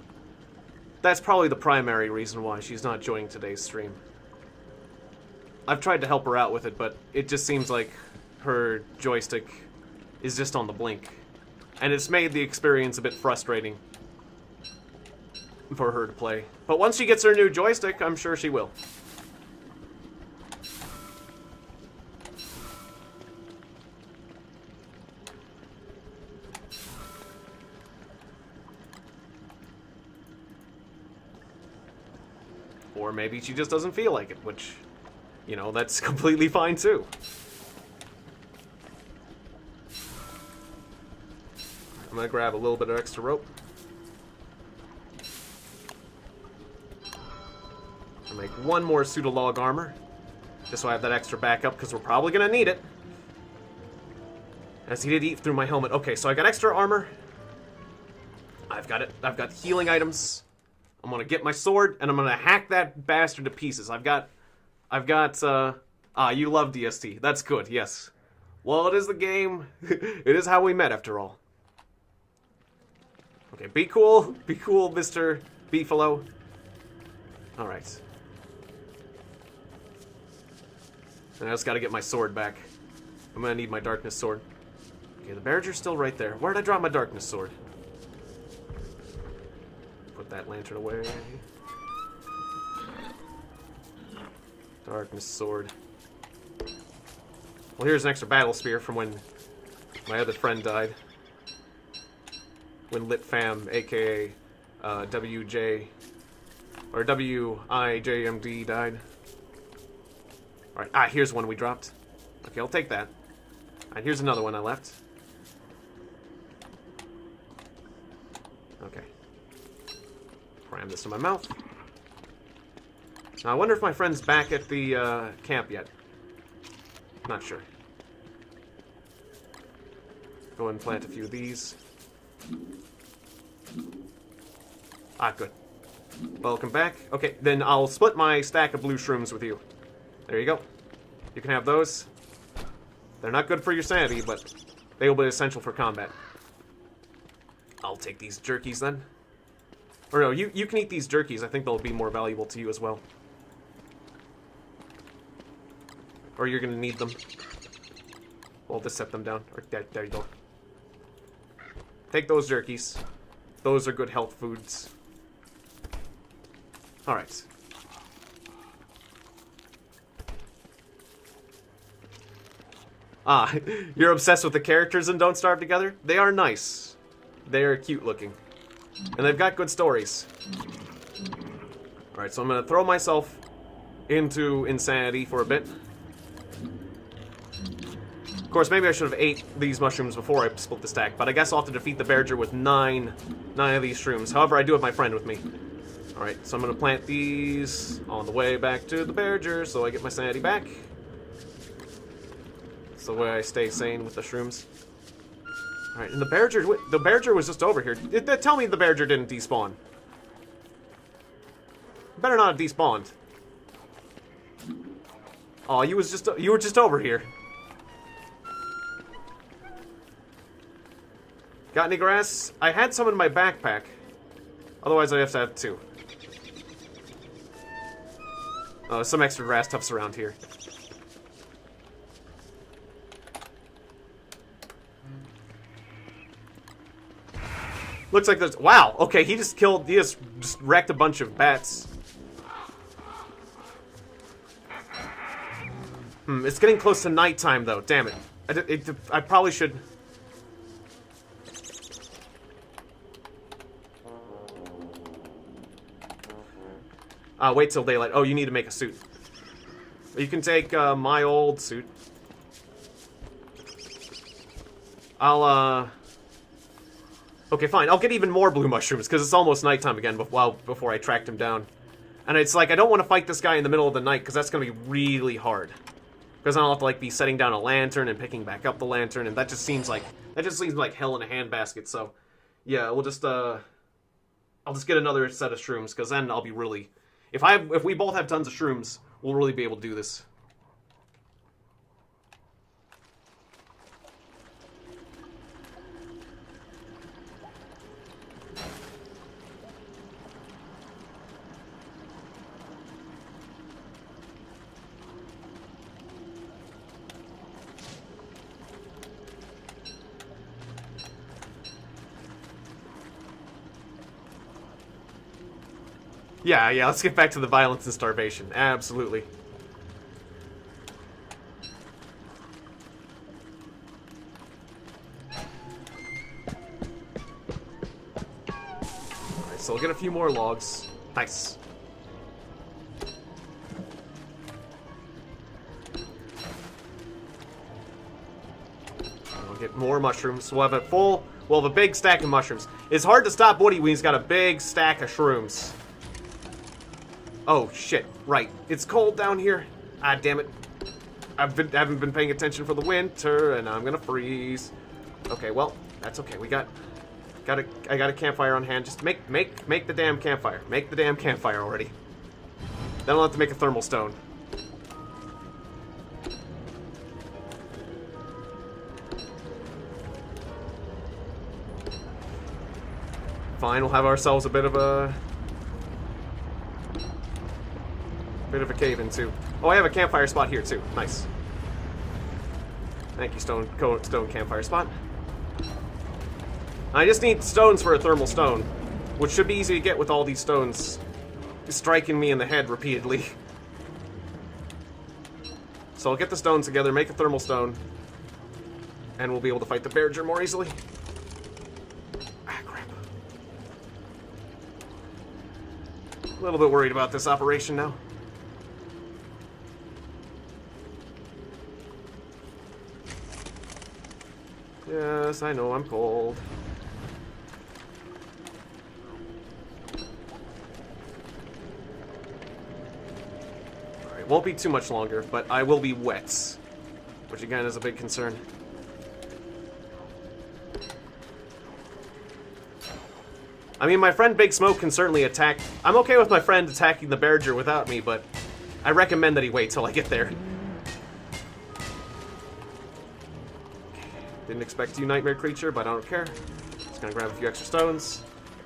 that's probably the primary reason why she's not joining today's stream. I've tried to help her out with it, but it just seems like her joystick is just on the blink. And it's made the experience a bit frustrating for her to play. But once she gets her new joystick, I'm sure she will. Or maybe she just doesn't feel like it, which, you know, that's completely fine too. I'm gonna grab a little bit of extra rope. I'll make one more pseudolog armor, just so I have that extra backup, because we're probably gonna need it. As he did eat through my helmet. Okay, so I got extra armor. I've got it. I've got healing items. I'm gonna get my sword, and I'm gonna hack that bastard to pieces. you love DST. That's good, yes. Well, it is the game. It is how we met, after all. Okay, be cool. Be cool, Mr. Beefalo. Alright. And I just gotta get my sword back. I'm gonna need my darkness sword. Okay, the Barrager's still right there. Where did I drop my darkness sword? Put that lantern away. Darkness sword. Well, here's an extra battle spear from when my other friend died. When Lit Fam, aka WJ, or WIJMD died. Alright, here's one we dropped. Okay, I'll take that. Alright, here's another one I left. Okay. Cram this in my mouth. Now, I wonder if my friend's back at the camp yet. Not sure. Go ahead and plant a few of these. Ah, good. Welcome back. Okay, then I'll split my stack of blue shrooms with you. There you go. You can have those. They're not good for your sanity, but they will be essential for combat. I'll take these jerkies then. Or no, you can eat these jerkies. I think they'll be more valuable to you as well. Or you're gonna need them. We'll just set them down. Or, there you go. Take those jerkies. Those are good health foods. Alright. Ah, you're obsessed with the characters in Don't Starve Together? They are nice. They are cute looking. And they've got good stories. Alright, so I'm gonna throw myself into insanity for a bit. Of course, maybe I should have ate these mushrooms before I split the stack, but I guess I'll have to defeat the Barrager with nine of these shrooms. However, I do have my friend with me. Alright, so I'm going to plant these on the way back to the Barrager so I get my sanity back. That's the way I stay sane with the shrooms. Alright, and the Barrager was just over here. Tell me the Barrager didn't despawn. Better not have despawned. Oh, you were just over here. Got any grass? I had some in my backpack. Otherwise, I have to have two. Oh, some extra grass tufts around here. Looks like there's... Wow! Okay, he just wrecked a bunch of bats. It's getting close to nighttime, though. Damn it. I probably should... wait till daylight. Oh, you need to make a suit. You can take my old suit. Okay, fine. I'll get even more blue mushrooms, because it's almost nighttime again before I tracked him down. And it's like, I don't want to fight this guy in the middle of the night, because that's going to be really hard. Because then I'll have to, like, be setting down a lantern and picking back up the lantern, and that just seems like hell in a handbasket, so... Yeah, we'll just, I'll just get another set of shrooms, because then I'll be really... If we both have tons of shrooms, we'll really be able to do this. Yeah, let's get back to the violence and starvation. Absolutely. Alright, so we'll get a few more logs. Nice. We'll get more mushrooms. We'll have a big stack of mushrooms. It's hard to stop Woody when he's got a big stack of shrooms. Oh, shit. Right. It's cold down here. Ah, damn it. I haven't been paying attention for the winter, and I'm gonna freeze. Okay, well, that's okay. I got a campfire on hand. Just make the damn campfire. Make the damn campfire already. Then I'll have to make a thermal stone. Fine, we'll have ourselves a bit of a cave-in, too. Oh, I have a campfire spot here, too. Nice. Thank you, stone campfire spot. I just need stones for a thermal stone, which should be easy to get with all these stones striking me in the head repeatedly. So I'll get the stones together, make a thermal stone, and we'll be able to fight the Bearger more easily. Ah, crap. A little bit worried about this operation now. Yes, I know I'm cold. Alright, won't be too much longer, but I will be wet, which again is a big concern. I mean, my friend Big Smoke can certainly attack. I'm okay with my friend attacking the Bearger without me, but I recommend that he wait till I get there. Didn't expect you, nightmare creature, but I don't care. Just gonna grab a few extra stones.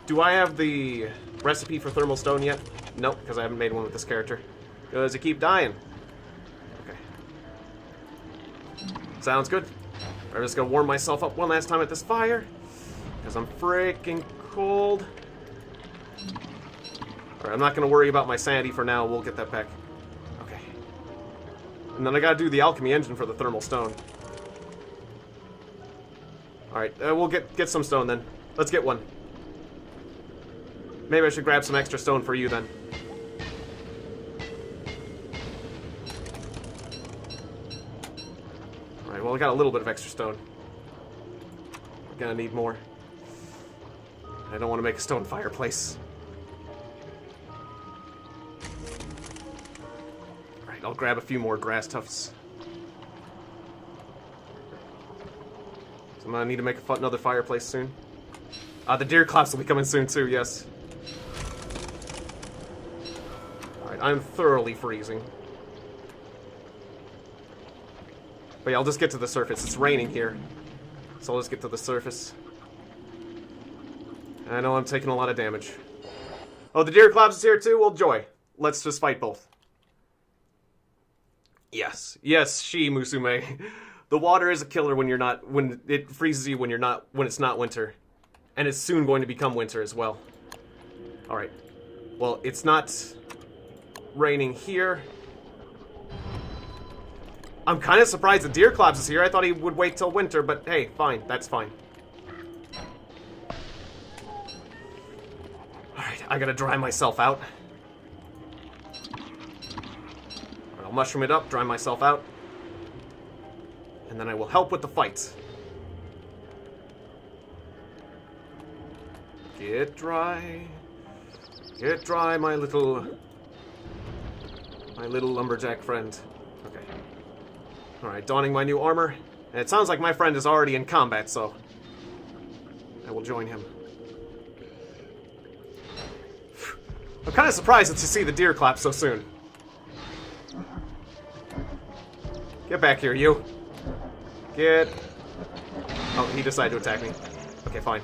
Do I have the recipe for thermal stone yet? Nope, because I haven't made one with this character. Because I keep dying. Okay. Sounds good. I'm just gonna warm myself up one last time at this fire. Because I'm freaking cold. Alright, I'm not gonna worry about my sanity for now. We'll get that back. Okay. And then I gotta do the alchemy engine for the thermal stone. Alright, we'll get some stone then. Let's get one. Maybe I should grab some extra stone for you then. Alright, well, I got a little bit of extra stone. We're gonna need more. I don't want to make a stone fireplace. Alright, I'll grab a few more grass tufts. So I'm gonna need to make another fireplace soon. The deer claps will be coming soon too, yes. Alright, I'm thoroughly freezing. But yeah, I'll just get to the surface. It's raining here. So I'll just get to the surface. I know I'm taking a lot of damage. Oh, the deer claps is here too? Well, joy. Let's just fight both. Yes. Yes, she, Musume. The water is a killer when it freezes you when it's not winter. And it's soon going to become winter as well. Alright. Well, it's not raining here. I'm kind of surprised the deer claps is here. I thought he would wait till winter, but hey, fine. That's fine. Alright, I gotta dry myself out. I'll mushroom it up, dry myself out. And then I will help with the fight. Get dry. Get dry, my little lumberjack friend. Okay. Alright, donning my new armor. And it sounds like my friend is already in combat, so I will join him. I'm kind of surprised to see the deer clap so soon. Get back here, you. Get... Oh, he decided to attack me. Okay, fine.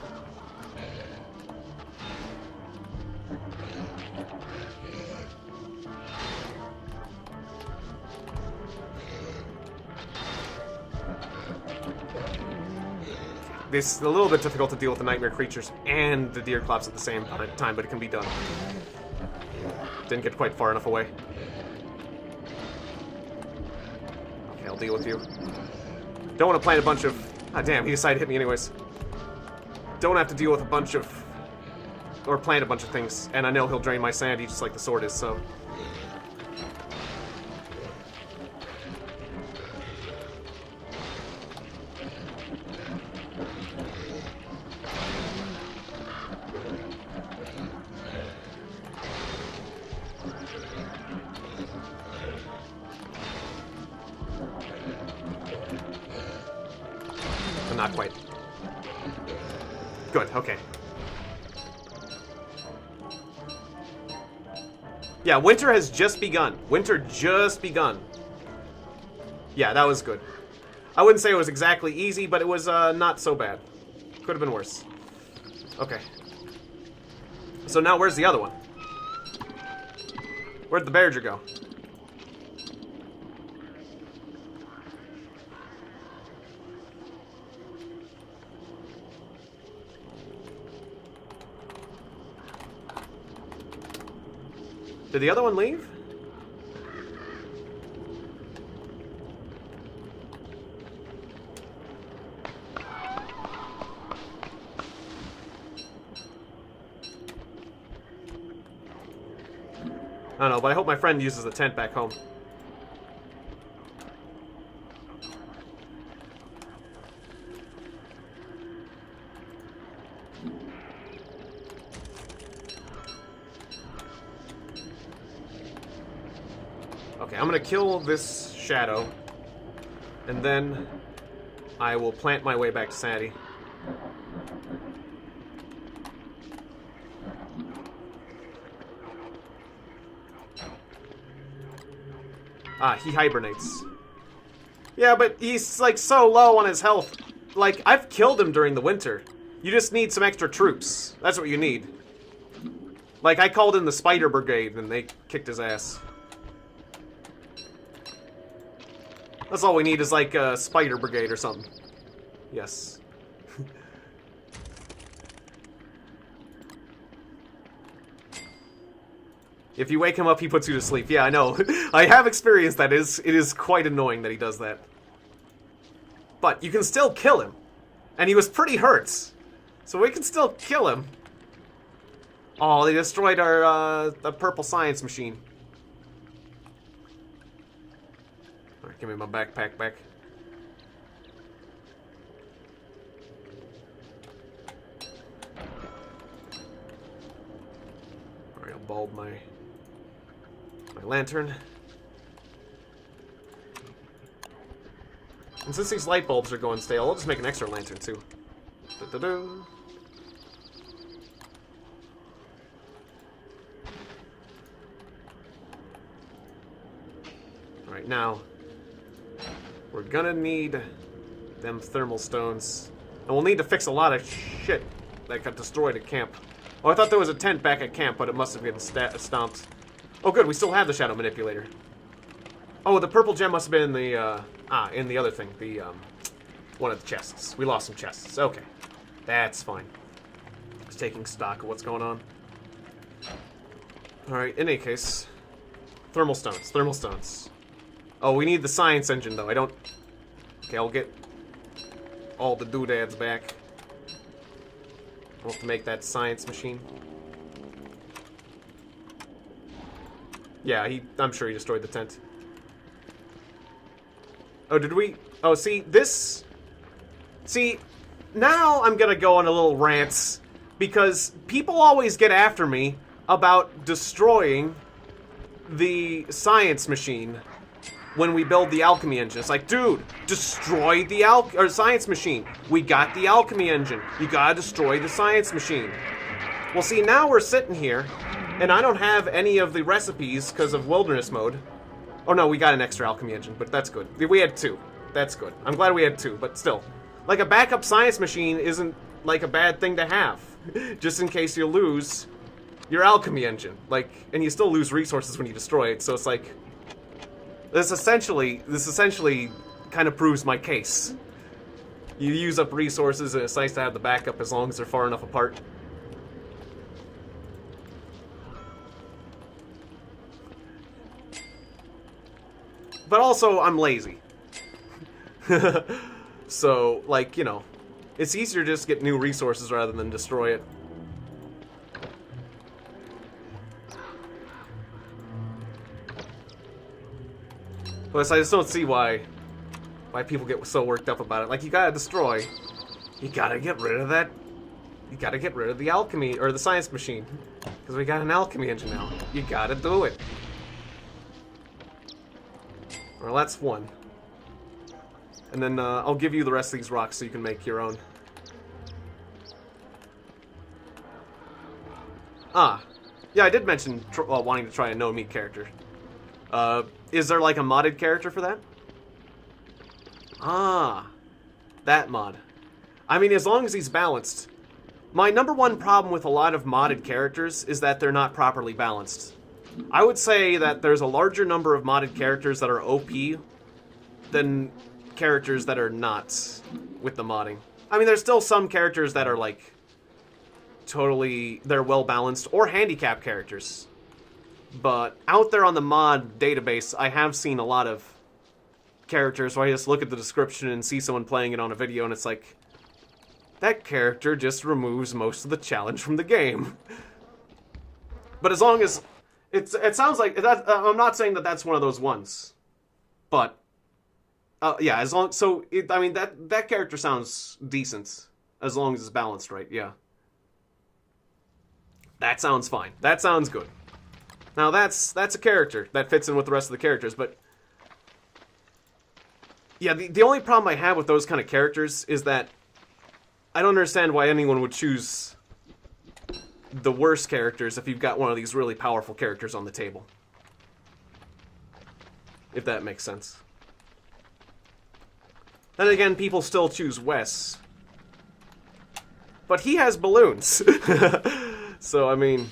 This is a little bit difficult to deal with the nightmare creatures and the deer claps at the same time, but it can be done. Didn't get quite far enough away. Okay, I'll deal with you. Don't want to plant a bunch of... Ah, damn, he decided to hit me anyways. Don't have to deal with a bunch of... Or plant a bunch of things, and I know he'll drain my sanity just like the sword is, so... Not quite. Good, okay. Yeah, winter has just begun. Winter just begun. Yeah, that was good. I wouldn't say it was exactly easy, but it was not so bad. Could have been worse. Okay. So now where's the other one? Where'd the Berger go? Did the other one leave? I don't know, but I hope my friend uses the tent back home. Okay, I'm gonna kill this shadow, and then I will plant my way back to sanity. Ah, he hibernates. Yeah, but he's, like, so low on his health. Like, I've killed him during the winter. You just need some extra troops. That's what you need. Like, I called in the Spider Brigade, and they kicked his ass. That's all we need is, like, a Spider Brigade or something. Yes. If you wake him up, he puts you to sleep. Yeah, I know. I have experienced that. It is quite annoying that he does that. But you can still kill him. And he was pretty hurt. So we can still kill him. Oh, they destroyed our the purple science machine. Alright, give me my backpack back. Alright, I'll bulb my lantern. And since these light bulbs are going stale, I'll just make an extra lantern too. Da-da-da. Alright, now we're gonna need them thermal stones. And we'll need to fix a lot of shit that got destroyed at camp. Oh, I thought there was a tent back at camp, but it must have been stomped. Oh, good, we still have the shadow manipulator. Oh, the purple gem must have been in the, in the other thing. The, one of the chests. We lost some chests. Okay. That's fine. Just taking stock of what's going on. Alright, in any case. Thermal stones. Thermal stones. Oh, we need the science engine, though. I don't... Okay, I'll get all the doodads back. I'll have to make that science machine. Yeah, I'm sure he destroyed the tent. Oh, did we... Oh, see, this... See, now I'm gonna go on a little rant, because people always get after me about destroying the science machine when we build the alchemy engine. It's like, dude, destroy the science machine. We got the alchemy engine. You gotta destroy the science machine. Well, see, now we're sitting here, and I don't have any of the recipes because of wilderness mode. Oh no, we got an extra alchemy engine, but that's good. We had 2. That's good. I'm glad we had 2, but still. Like, a backup science machine isn't, like, a bad thing to have. Just in case you lose your alchemy engine. Like, and you still lose resources when you destroy it, so it's like... This essentially kind of proves my case. You use up resources, and it's nice to have the backup as long as they're far enough apart. But also, I'm lazy. So, like, you know, it's easier to just get new resources rather than destroy it. But I just don't see why people get so worked up about it. Like, you gotta destroy. You gotta get rid of that. You gotta get rid of the alchemy, or the science machine. Because we got an alchemy engine now. You gotta do it. Well, that's one. And then I'll give you the rest of these rocks so you can make your own. Ah. Yeah, I did mention wanting to try a no-meat character. Is there like a modded character for that? Ah. That mod. I mean, as long as he's balanced. My number one problem with a lot of modded characters is that they're not properly balanced. I would say that there's a larger number of modded characters that are OP than characters that are not with the modding. I mean, there's still some characters that are, like, totally, they're well-balanced, or handicap characters. But out there on the mod database, I have seen a lot of characters where I just look at the description and see someone playing it on a video, and it's like, that character just removes most of the challenge from the game. But as long as... It sounds like... I'm not saying that that's one of those ones. But... yeah, as long... So, I mean, that character sounds decent. As long as it's balanced right, yeah. That sounds fine. That sounds good. Now, that's a character that fits in with the rest of the characters, but... Yeah, the only problem I have with those kind of characters is that I don't understand why anyone would choose the worst characters if you've got one of these really powerful characters on the table. If that makes sense. Then again, people still choose Wes. But he has balloons. So, I mean...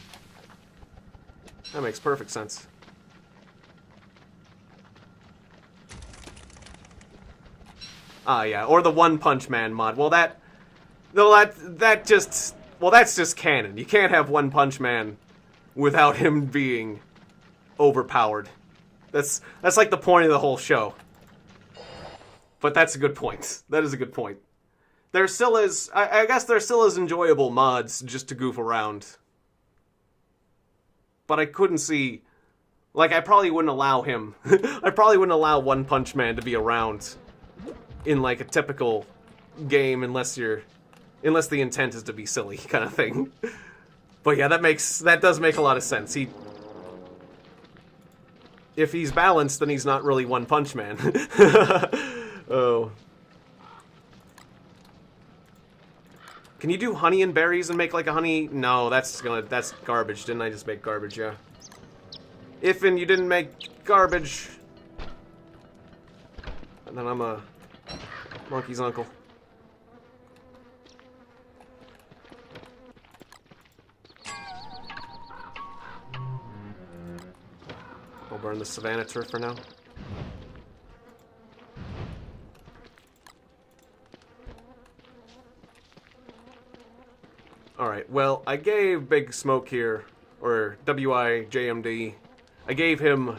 That makes perfect sense. Ah, yeah, or the One Punch Man mod. Well, that just... Well, that's just canon. You can't have One Punch Man without him being overpowered. That's like the point of the whole show. But that's a good point. That is a good point. There still is... I guess there still is enjoyable mods just to goof around. But I couldn't see... Like, I probably wouldn't allow him... I probably wouldn't allow One Punch Man to be around in, like, a typical game unless the intent is to be silly, kind of thing. But yeah, that does make a lot of sense. If he's balanced, then he's not really One Punch Man. Oh. Can you do honey and berries and make like a honey? No, that's garbage. Didn't I just make garbage? Yeah. If and you didn't make garbage, and then I'm a monkey's uncle. I'll burn the savannah turf for now. Alright, well, I gave Big Smoke here, or WIJMD, I gave him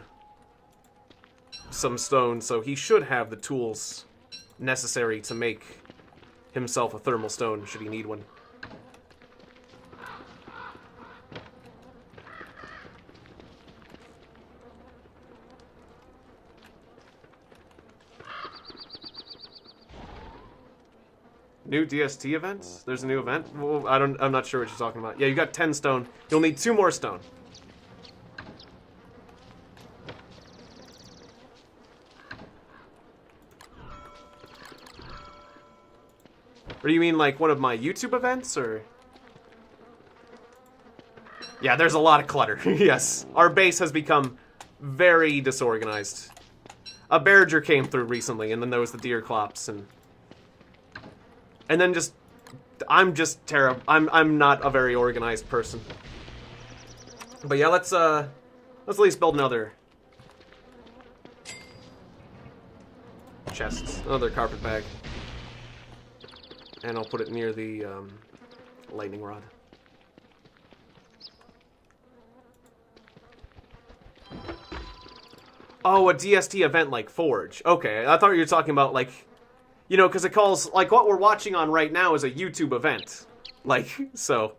some stone, so he should have the tools necessary to make himself a thermal stone, should he need one. New DST events? There's a new event? Well, I'm not sure what you're talking about. Yeah, you got 10 stone. You'll need 2 more stone. Or do you mean like one of my YouTube events, or? Yeah, there's a lot of clutter. Yes, our base has become very disorganized. A Berger came through recently, and then there was the deer clops, and then just, I'm just terrible. I'm not a very organized person. But yeah, let's at least build another chest, another carpet bag, and I'll put it near the lightning rod. Oh, a DST event like Forge. Okay, I thought you were talking about like, you know, because it calls, like, what we're watching on right now is a YouTube event. Like, so.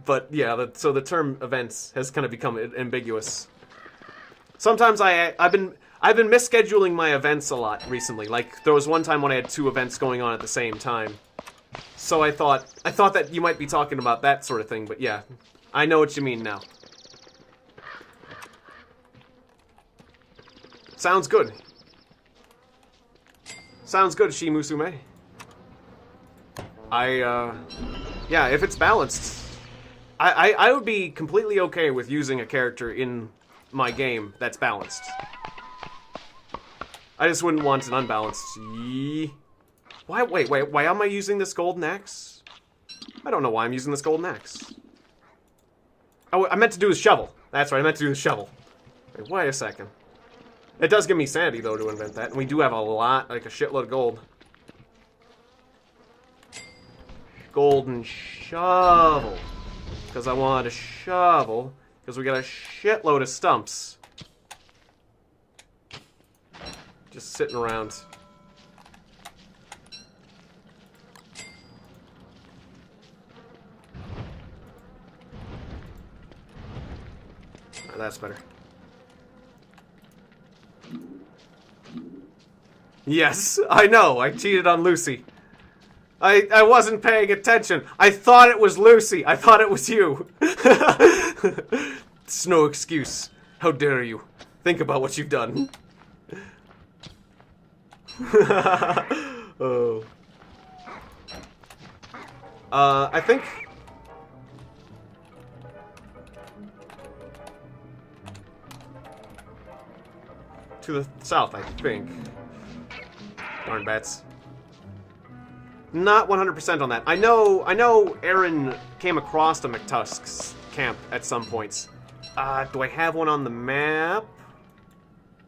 But, yeah, so the term events has kind of become ambiguous. Sometimes I've been misscheduling my events a lot recently. Like, there was one time when I had 2 events going on at the same time. So I thought that you might be talking about that sort of thing, but yeah. I know what you mean now. Sounds good. Sounds good, Shimusume. Yeah, if it's balanced. I would be completely okay with using a character in my game that's balanced. I just wouldn't want an unbalanced. Wait, why am I using this golden axe? I don't know why I'm using this golden axe. Oh, I meant to do the shovel. That's right, I meant to do the shovel. Wait a second. It does give me sanity, though, to invent that. And we do have a lot, like a shitload of gold. Golden shovel. Because I want a shovel. Because we got a shitload of stumps. Just sitting around. Oh, that's better. Yes, I know. I cheated on Lucy. I wasn't paying attention. I thought it was Lucy. I thought it was you. It's no excuse. How dare you? Think about what you've done. Oh. I think... to the south, I think. Darn bats. Not 100% on that. I know Aaron came across the McTusk's camp at some points. Do I have one on the map?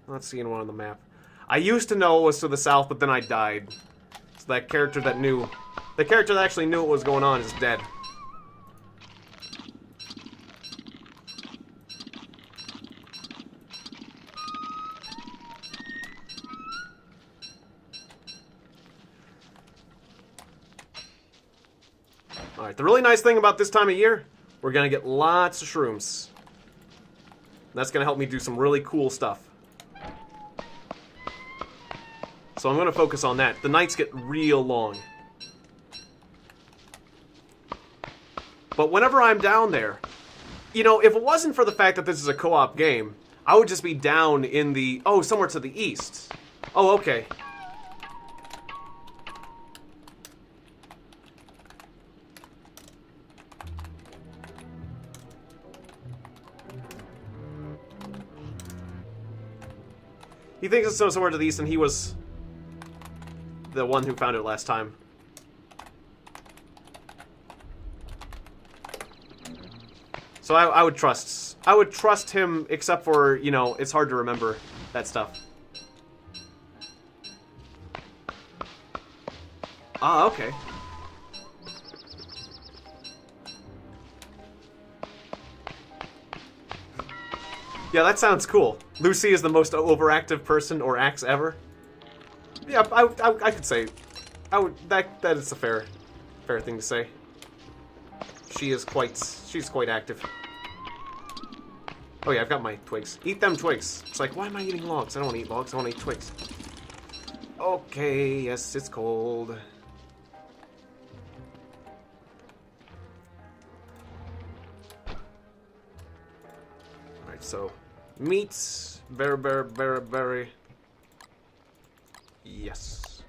I'm not seeing one on the map. I used to know it was to the south, but then I died. So that character that knew... the character that actually knew what was going on is dead. Alright, the really nice thing about this time of year, we're gonna get lots of shrooms. That's gonna help me do some really cool stuff. So I'm gonna focus on that. The nights get real long. But whenever I'm down there, you know, if it wasn't for the fact that this is a co-op game, I would just be down in the... oh, somewhere to the east. Oh, okay. He thinks it's somewhere to the east, and he was the one who found it last time. So I would trust him, except for, you know, it's hard to remember that stuff. Ah, okay. Yeah, that sounds cool. Lucy is the most overactive person or axe ever. Yeah, I could say, that is a fair thing to say. She's quite active. Oh yeah, I've got my twigs. Eat them twigs. It's like, why am I eating logs? I don't want to eat logs. I want to eat twigs. Okay, yes, it's cold. Alright, so meats, berry. Yes.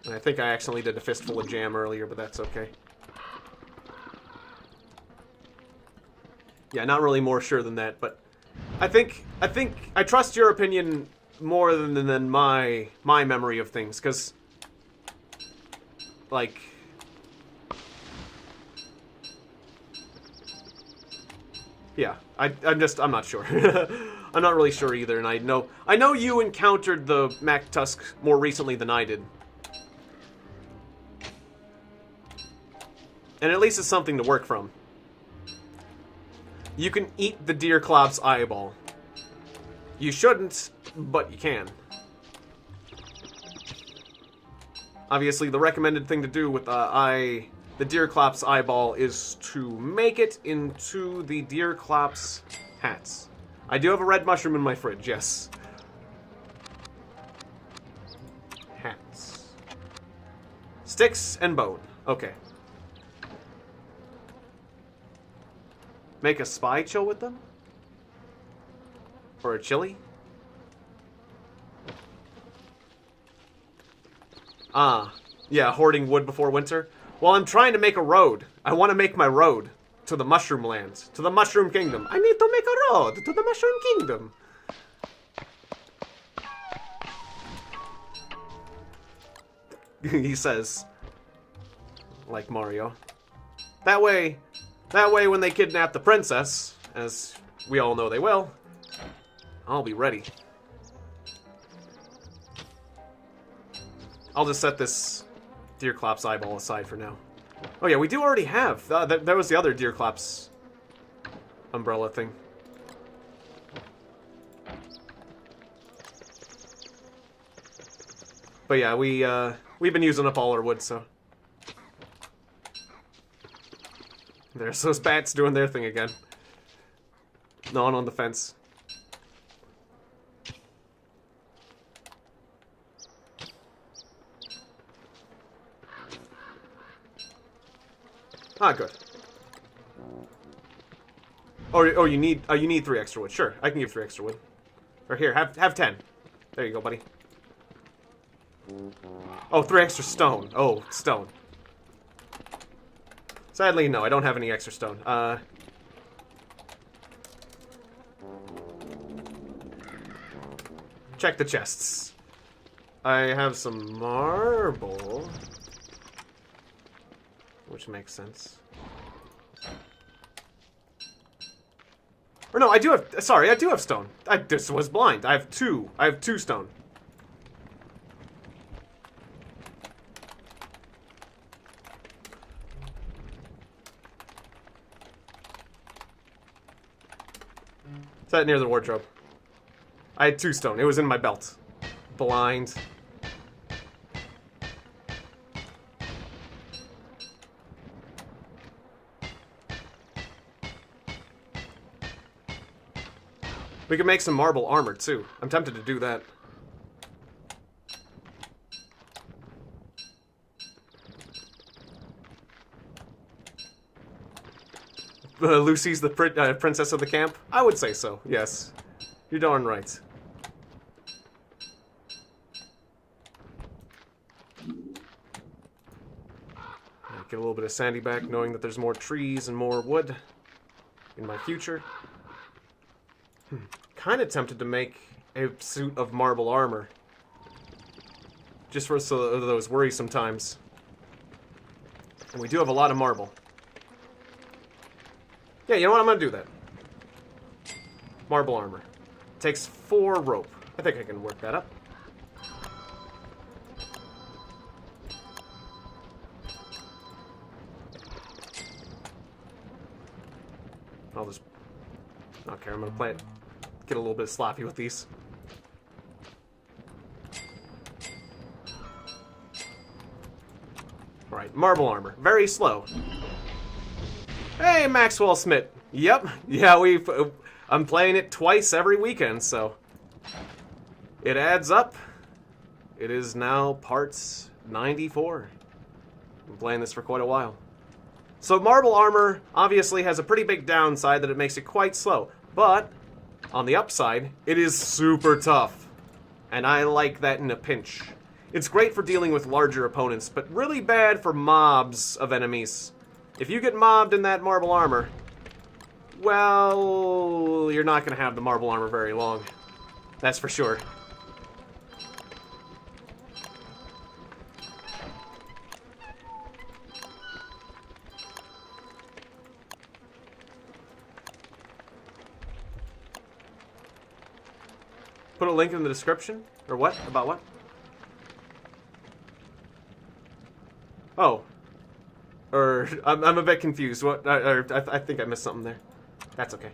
And I think I accidentally did a fistful of jam earlier, but that's okay. Yeah, not really more sure than that, but I think I trust your opinion more than my memory of things, because like yeah, I'm not sure. I'm not really sure either, and I know you encountered the McTusk more recently than I did. And at least it's something to work from. You can eat the deer clop's eyeball. You shouldn't, but you can. Obviously, the recommended thing to do with the deer clop's eyeball is to make it into the deer clop's hats. I do have a red mushroom in my fridge, yes. Hats. Sticks and bone. Okay. Make a spy chill with them? Or a chili? Ah, yeah, hoarding wood before winter. Well, I'm trying to make a road. I want to make my road to the mushroom lands, to the mushroom kingdom. I need to make a road to the mushroom kingdom. He says, like Mario. That way when they kidnap the princess, as we all know they will, I'll be ready. I'll just set this Deerclops eyeball aside for now. Oh yeah, we do already have. That was the other Deerclops umbrella thing. But yeah, we've been using up all our wood, so. There's those bats doing their thing again. Gnawing on the fence. Ah, good. Oh, you need 3 extra wood. Sure, I can give 3 extra wood. Or here, have 10. There you go, buddy. Oh, 3 extra stone. Oh, stone. Sadly, no, I don't have any extra stone. Check the chests. I have some marble, which makes sense. Or no, I do have. Sorry, I do have stone. I just was blind. I have 2. I have 2 stone. Is that near the wardrobe? I had 2 stone. It was in my belt. Blind. We could make some marble armor, too. I'm tempted to do that. Lucy's the princess of the camp? I would say so, yes. You're darn right. Get a little bit of sandy back, knowing that there's more trees and more wood in my future. Kind of tempted to make a suit of marble armor. Just for those worrisome times. And we do have a lot of marble. Yeah, you know what? I'm going to do that. Marble armor. Takes 4 rope. I think I can work that up. I'll just... Okay, I'm going to play it. Get a little bit sloppy with these. Alright, marble armor. Very slow. Hey, Maxwell Smith. Yep. Yeah, I'm playing it twice every weekend, so... It adds up. It is now parts 94. I'm playing this for quite a while. So marble armor obviously has a pretty big downside that it makes it quite slow. But, on the upside, it is super tough. And I like that in a pinch. It's great for dealing with larger opponents, but really bad for mobs of enemies. If you get mobbed in that marble armor, well, you're not going to have the marble armor very long. That's for sure. Put a link in the description? Or what? About what? Oh. Or, I'm a bit confused. What? I think I missed something there. That's okay.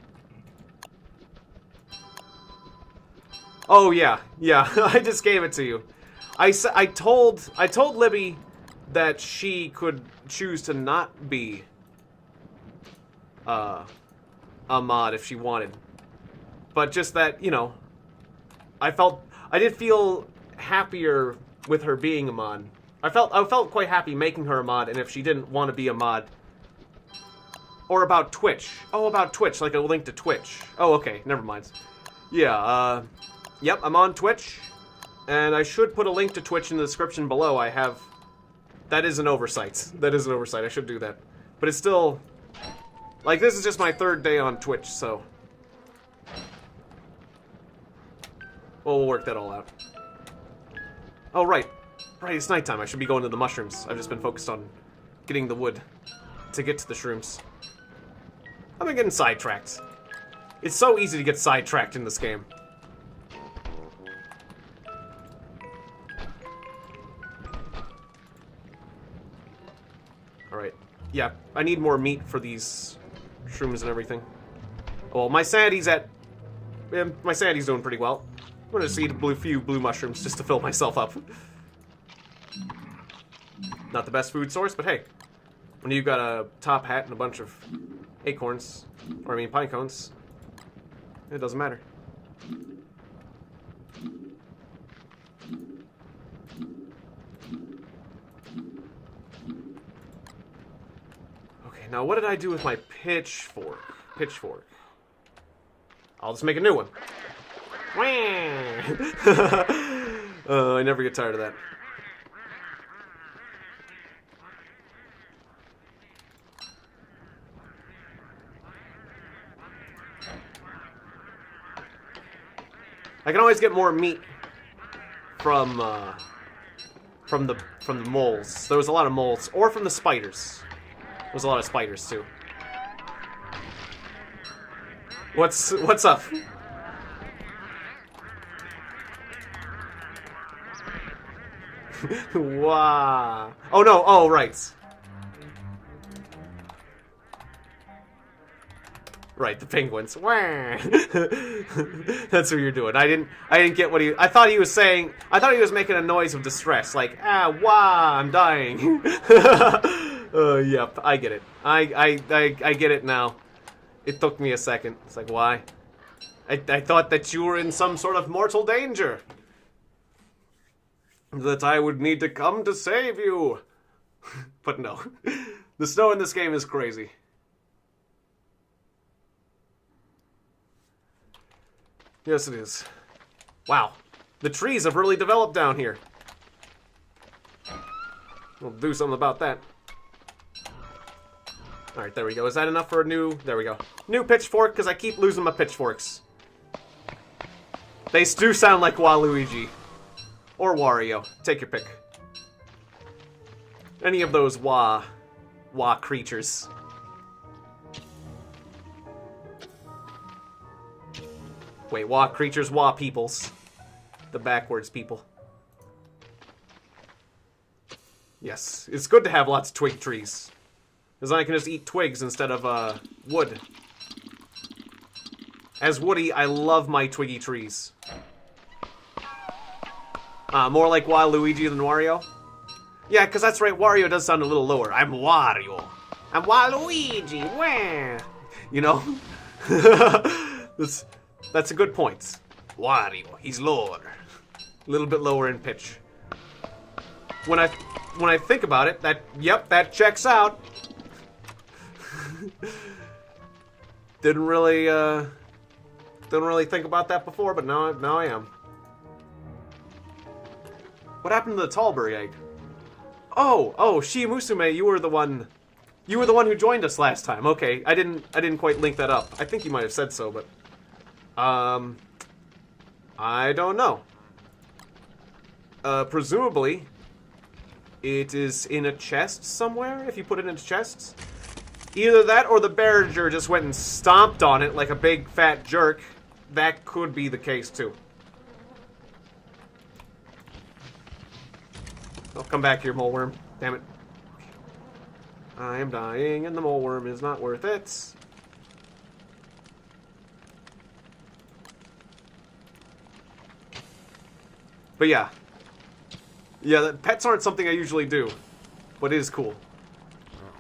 Oh, yeah. Yeah, I just gave it to you. I told Libby that she could choose to not be a mod if she wanted. But just that, you know, I did feel happier with her being a mod. I felt quite happy making her a mod, and if she didn't want to be a mod. Or about Twitch. Oh, about Twitch, like a link to Twitch. Oh, okay, never mind. Yeah, yep, I'm on Twitch, and I should put a link to Twitch in the description below. That is an oversight. That is an oversight, I should do that. But it's still, like, this is just my 3rd day on Twitch, so. Well, we'll work that all out. Oh, right. Right, it's nighttime. I should be going to the mushrooms. I've just been focused on getting the wood to get to the shrooms. I've been getting sidetracked. It's so easy to get sidetracked in this game. Alright. Yeah, I need more meat for these shrooms and everything. Well, my sanity's doing pretty well. I'm gonna just eat a few blue mushrooms just to fill myself up. Not the best food source, but hey. When you've got a top hat and a bunch of acorns, or I mean pine cones, it doesn't matter. Okay, now what did I do with my pitchfork? I'll just make a new one. I never get tired of that. I can always get more meat from the moles. There was a lot of moles, or from the spiders. There was a lot of spiders too. What's up? Wow. Oh no. Oh right. Right, the penguins. That's what you're doing. I didn't get what I thought he was saying. I thought he was making a noise of distress, like, wah, I'm dying. Yep, I get it. I get it now. It took me a second. It's like, why? I thought that you were in some sort of mortal danger. That I would need to come to save you. But no. The snow in this game is crazy. Yes, it is. Wow. The trees have really developed down here. We'll do something about that. Alright, there we go. Is that enough for a new... There we go. New pitchfork, because I keep losing my pitchforks. They do sound like Waluigi. Or Wario. Take your pick. Any of those Wah creatures. Wait, Wah creatures, Wah peoples. The backwards people. Yes, it's good to have lots of twig trees. Because I can just eat twigs instead of, wood. As Woody, I love my twiggy trees. More like Waluigi than Wario? Yeah, because that's right, Wario does sound a little lower. I'm Wario. I'm Waluigi. Wah. You know? That's a good point. Wario, he's lower. A little bit lower in pitch. When I think about it, that checks out. Didn't really think about that before, but now I am. What happened to the Tallberry egg? Oh, Shimusume, you were the one who joined us last time. Okay, I didn't quite link that up. I think you might have said so, but I don't know. Presumably, it is in a chest somewhere, if you put it into chests. Either that or the Bearager just went and stomped on it like a big fat jerk. That could be the case, too. Oh, come back here, moleworm. Damn it. I am dying, and the moleworm is not worth it. But yeah. Yeah, pets aren't something I usually do. But it is cool.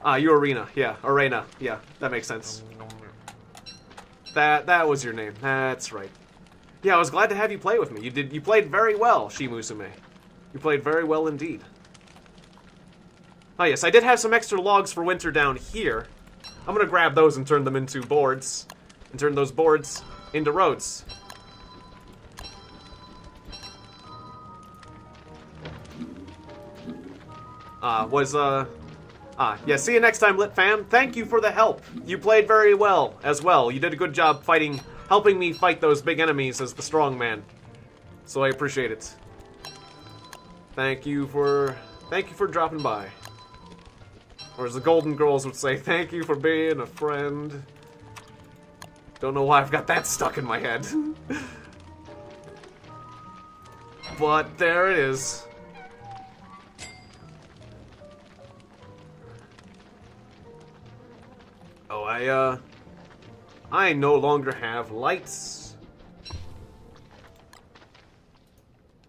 You Arena. Yeah, Arena. Yeah, that makes sense. That was your name. That's right. Yeah, I was glad to have you play with me. You played very well, Shimusume. You played very well indeed. Oh yes, I did have some extra logs for winter down here. I'm gonna grab those and turn them into boards. And turn those boards into roads. Yeah, see you next time, Lit Fam. Thank you for the help. You played very well, as well. You did a good job helping me fight those big enemies as the strong man. So I appreciate it. Thank you for dropping by. Or as the Golden Girls would say, thank you for being a friend. Don't know why I've got that stuck in my head. But there it is. Oh, I no longer have lights.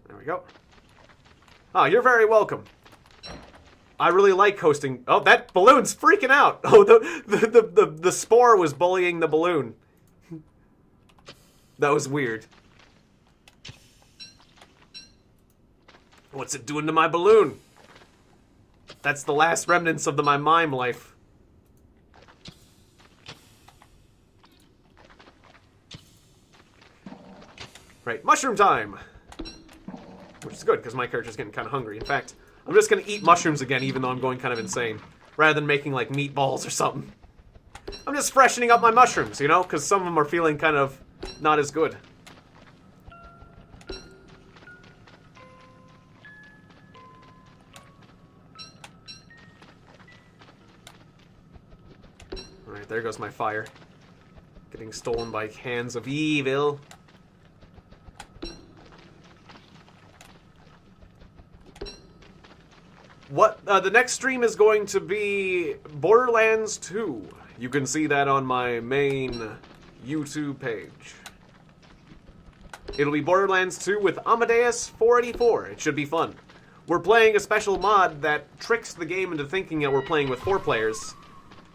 There we go. Oh, you're very welcome. I really like hosting. Oh, that balloon's freaking out. Oh, the spore was bullying the balloon. That was weird. What's it doing to my balloon? That's the last remnants of my mime life. Right, mushroom time! Which is good, because my character's getting kind of hungry. In fact, I'm just going to eat mushrooms again, even though I'm going kind of insane. Rather than making, like, meatballs or something. I'm just freshening up my mushrooms, you know? Because some of them are feeling kind of not as good. Alright, there goes my fire. Getting stolen by hands of evil. What, the next stream is going to be Borderlands 2. You can see that on my main YouTube page. It'll be Borderlands 2 with Amadeus 484. It should be fun. We're playing a special mod that tricks the game into thinking that we're playing with 4 players,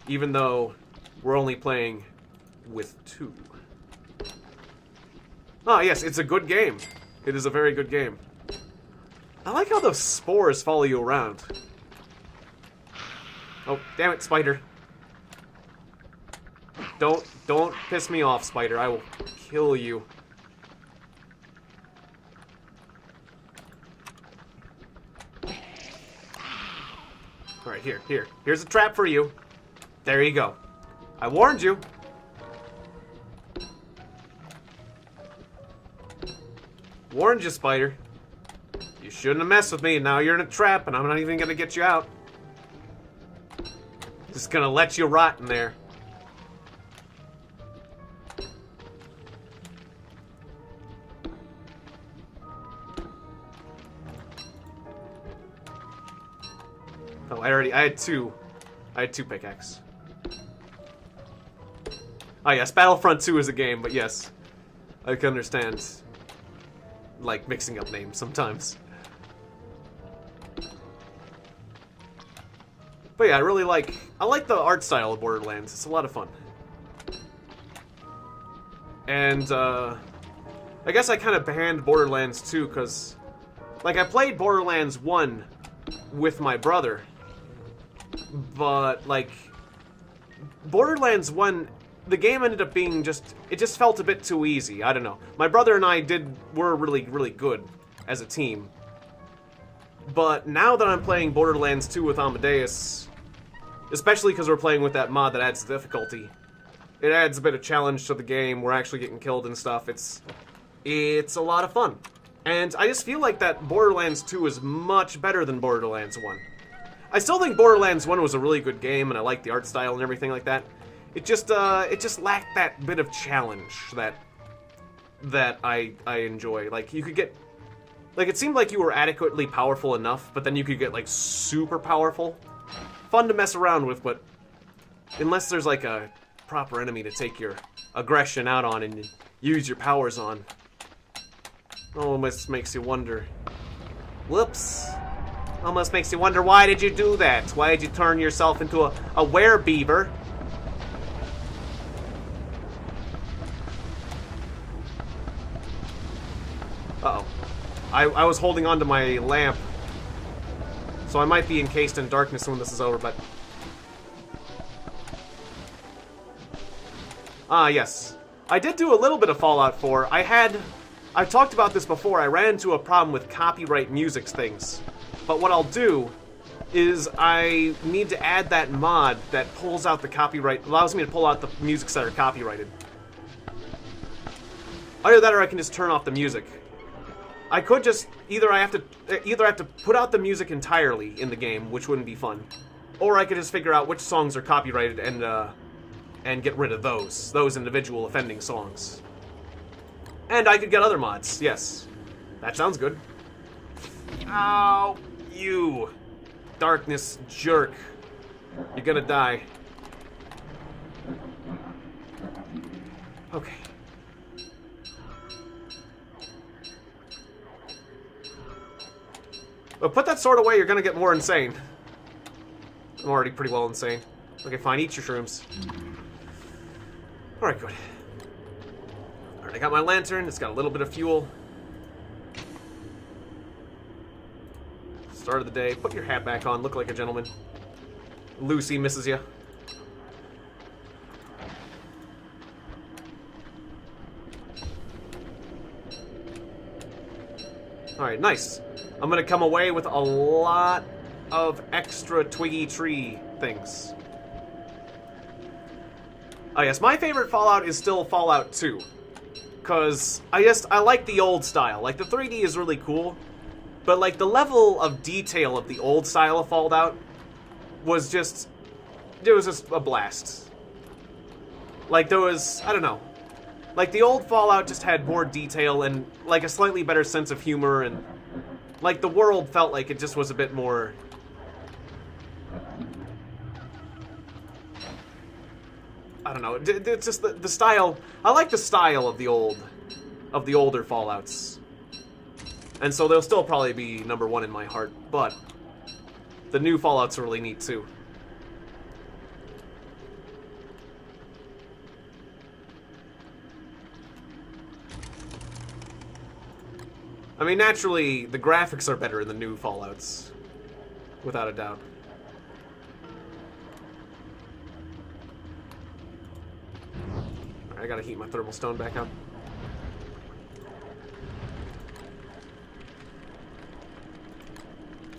even though we're only playing with 2. Ah, yes, it's a good game. It is a very good game. I like how those spores follow you around. Oh, damn it, spider. Don't piss me off, spider. I will kill you. Alright, here. Here's a trap for you. There you go. I warned you. Warned you, spider. You shouldn't have messed with me, and now you're in a trap, and I'm not even gonna get you out. Just gonna let you rot in there. Oh, I had two pickaxes. Oh yes, Battlefront 2 is a game, but yes, I can understand, like, mixing up names sometimes. But yeah, I like the art style of Borderlands. It's a lot of fun. And, I guess I kind of banned Borderlands 2 because, like, I played Borderlands 1 with my brother, but, like, Borderlands 1, the game ended up being it just felt a bit too easy. I don't know. My brother and I were really, really good as a team. But now that I'm playing Borderlands 2 with Amadeus, especially because we're playing with that mod that adds difficulty, it adds a bit of challenge to the game. We're actually getting killed and stuff. It's a lot of fun. And I just feel like that Borderlands 2 is much better than Borderlands 1. I still think Borderlands 1 was a really good game, and I like the art style and everything like that. It just lacked that bit of challenge that I enjoy. Like, you could get... Like, it seemed like you were adequately powerful enough, but then you could get, like, super powerful. Fun to mess around with, but unless there's, like, a proper enemy to take your aggression out on and use your powers on, almost makes you wonder. Whoops. Almost makes you wonder, why did you do that? Why did you turn yourself into a werebeaver? Uh-oh. I was holding on to my lamp, so I might be encased in darkness when this is over, but... Ah, yes. I did do a little bit of Fallout 4. I've talked about this before. I ran into a problem with copyright music things. But what I'll do is I need to add that mod that pulls out the copyright, allows me to pull out the musics that are copyrighted. Either that or I can just turn off the music. I could just, either I have to put out the music entirely in the game, which wouldn't be fun, Or I could just figure out which songs are copyrighted and get rid of those individual offending songs. And I could get other mods, yes. That sounds good. Ow, you darkness jerk. You're gonna die. Okay. But put that sword away, you're gonna get more insane. I'm already pretty well insane. Okay, fine, eat your shrooms. Alright, good. Alright, I got my lantern, it's got a little bit of fuel. Start of the day, put your hat back on, look like a gentleman. Lucy misses you. Alright, nice. I'm gonna come away with a lot of extra twiggy tree things. Oh yes, my favorite Fallout is still Fallout 2. Because I like the old style. Like, the 3D is really cool. But, like, the level of detail of the old style of Fallout was just... It was just a blast. Like, there was... I don't know. Like, the old Fallout just had more detail and, like, a slightly better sense of humor, and, like, the world felt like it just was a bit more... I don't know. It's just the style... I like the style of the older Fallouts. And so they'll still probably be #1 in my heart, but the new Fallouts are really neat, too. I mean, naturally, the graphics are better in the new Fallouts. Without a doubt. Alright, I gotta heat my thermal stone back up.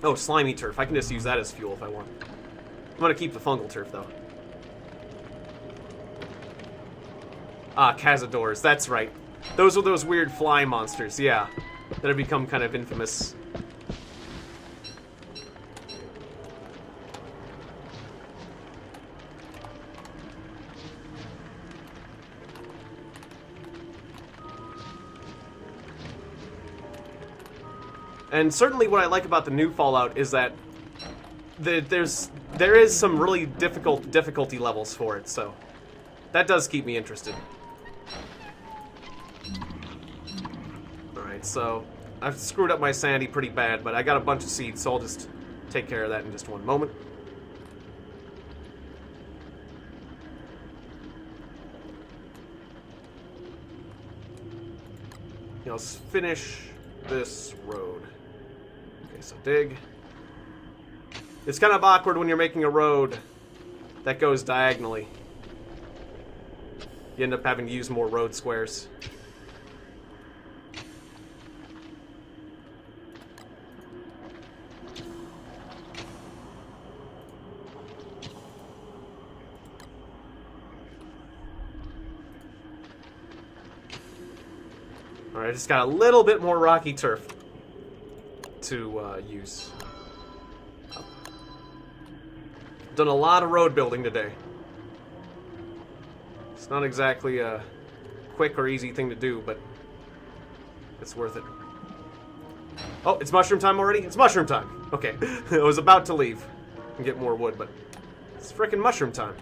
Oh, slimy turf. I can just use that as fuel if I want. I'm gonna keep the fungal turf, though. Ah, cazadors. That's right. Those are those weird fly monsters, yeah. That have become kind of infamous. And certainly what I like about the new Fallout is that there is some really difficulty levels for it, so that does keep me interested. Alright, so I've screwed up my sanity pretty bad, but I got a bunch of seeds, so I'll just take care of that in just one moment. Now let's finish this road. Okay, so dig. It's kind of awkward when you're making a road that goes diagonally. You end up having to use more road squares. Alright, I just got a little bit more rocky turf to use. Done a lot of road building today. It's not exactly a quick or easy thing to do, but it's worth it. Oh, it's mushroom time already? It's mushroom time! Okay, I was about to leave and get more wood, but it's frickin' mushroom time.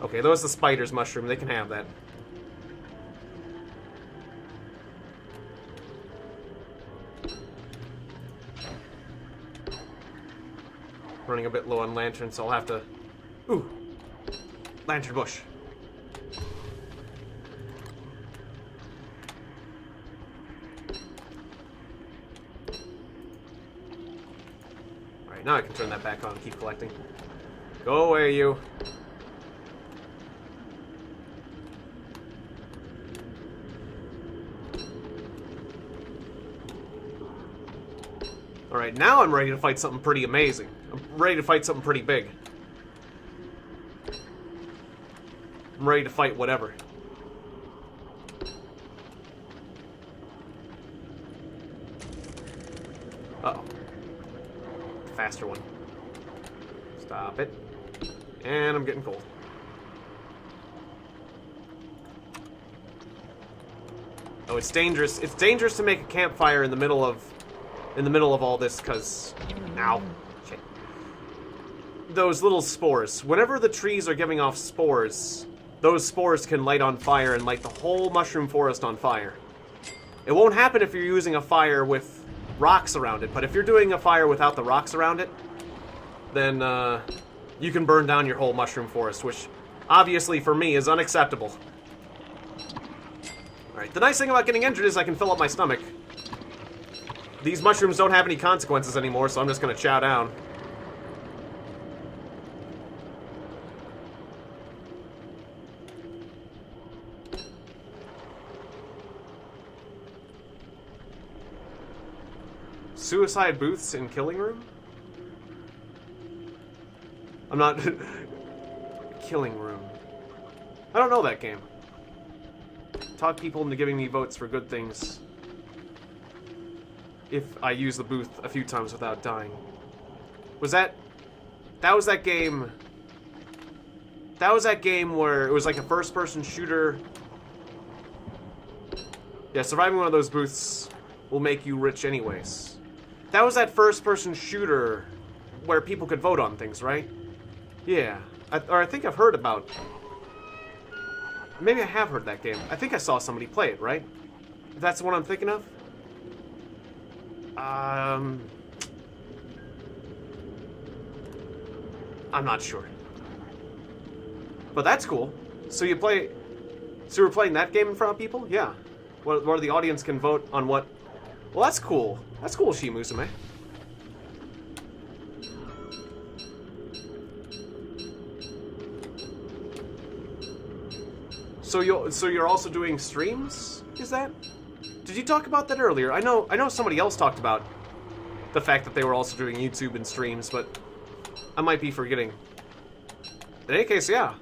Okay, those are the spider's mushroom, they can have that. Running a bit low on lantern, so I'll have to... Ooh! Lantern bush. Alright, now I can turn that back on and keep collecting. Go away, you. Alright, now I'm ready to fight something pretty amazing. I'm ready to fight something pretty big. I'm ready to fight whatever. Uh-oh. faster one. Stop it. And I'm getting cold. Oh, it's dangerous. It's dangerous to make a campfire in the middle of all this, because... Ow. Shit. Those little spores. Whenever the trees are giving off spores, those spores can light on fire and light the whole mushroom forest on fire. It won't happen if you're using a fire with rocks around it, but if you're doing a fire without the rocks around it, then you can burn down your whole mushroom forest, which obviously for me is unacceptable. Alright, the nice thing about getting injured is I can fill up my stomach. These mushrooms don't have any consequences anymore, so I'm just gonna chow down. Suicide booths in Killing Room? I'm not... Killing Room. I don't know that game. Talk people into giving me votes for good things if I use the booth a few times without dying. Was that... That was that game... That was that game where it was like a first-person shooter. Yeah, surviving one of those booths will make you rich anyways. That was that first-person shooter where people could vote on things, right? Yeah. I think I've heard about... Maybe I have heard that game. I think I saw somebody play it, right? If that's the one I'm thinking of? I'm not sure. But that's cool. So you play... So you're playing that game in front of people? Yeah. Where the audience can vote on what... Well, that's cool. That's cool, Shimusume. So you're also doing streams? Is that? Did you talk about that earlier? I know somebody else talked about the fact that they were also doing YouTube and streams, but I might be forgetting. In any case, yeah.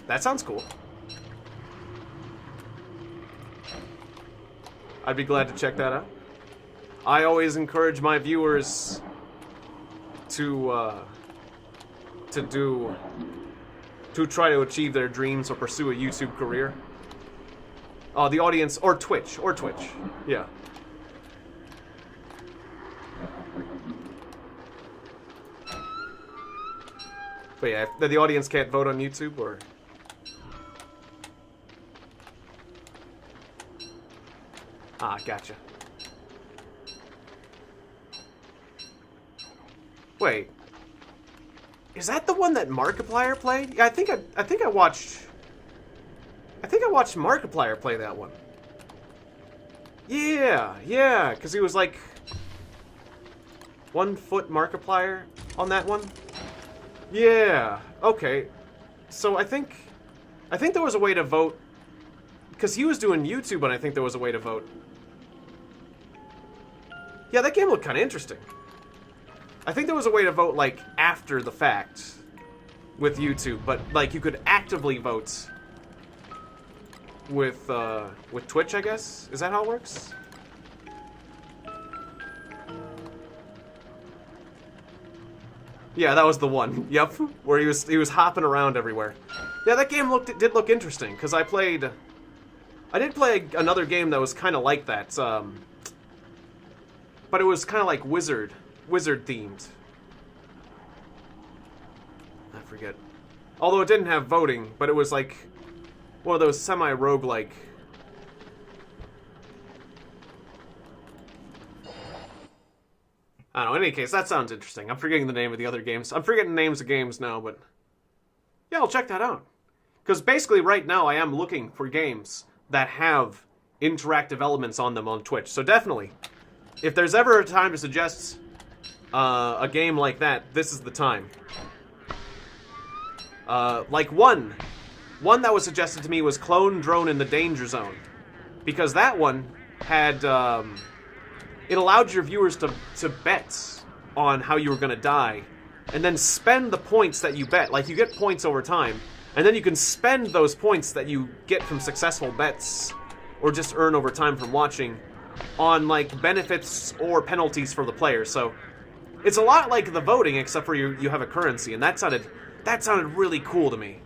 That sounds cool. I'd be glad to check that out. I always encourage my viewers to try to achieve their dreams or pursue a YouTube career. The audience, or Twitch, yeah. But yeah, if the audience can't vote on YouTube, or... Ah, gotcha. Wait. Is that the one that Markiplier played? Yeah, I think I watched Markiplier play that one. Yeah, because he was like 1 foot Markiplier on that one. Yeah, okay. So I think there was a way to vote, because he was doing YouTube, and I think there was a way to vote. Yeah, that game looked kind of interesting. I think there was a way to vote, like, after the fact with YouTube, but, like, you could actively vote with Twitch, I guess? Is that how it works? Yeah, that was the one. Yep, where he was hopping around everywhere. Yeah, that game did look interesting, because I did play another game that was kind of like that, but it was kind of like Wizard themed. I forget. Although it didn't have voting, but it was like one of those semi-roguelike. I don't know, in any case, that sounds interesting. I'm forgetting the name of the other games. I'm forgetting names of games now, but yeah, I'll check that out. Because basically right now I am looking for games that have interactive elements on them on Twitch. So definitely, if there's ever a time to suggest a game like that, this is the time. Like one that was suggested to me was Clone Drone in the Danger Zone. Because that one had, it allowed your viewers to bet on how you were going to die. And then spend the points that you bet. Like, you get points over time. And then you can spend those points that you get from successful bets, or just earn over time from watching, on, like, benefits or penalties for the player. So, It's a lot like the voting, except for you have a currency, and that sounded really cool to me.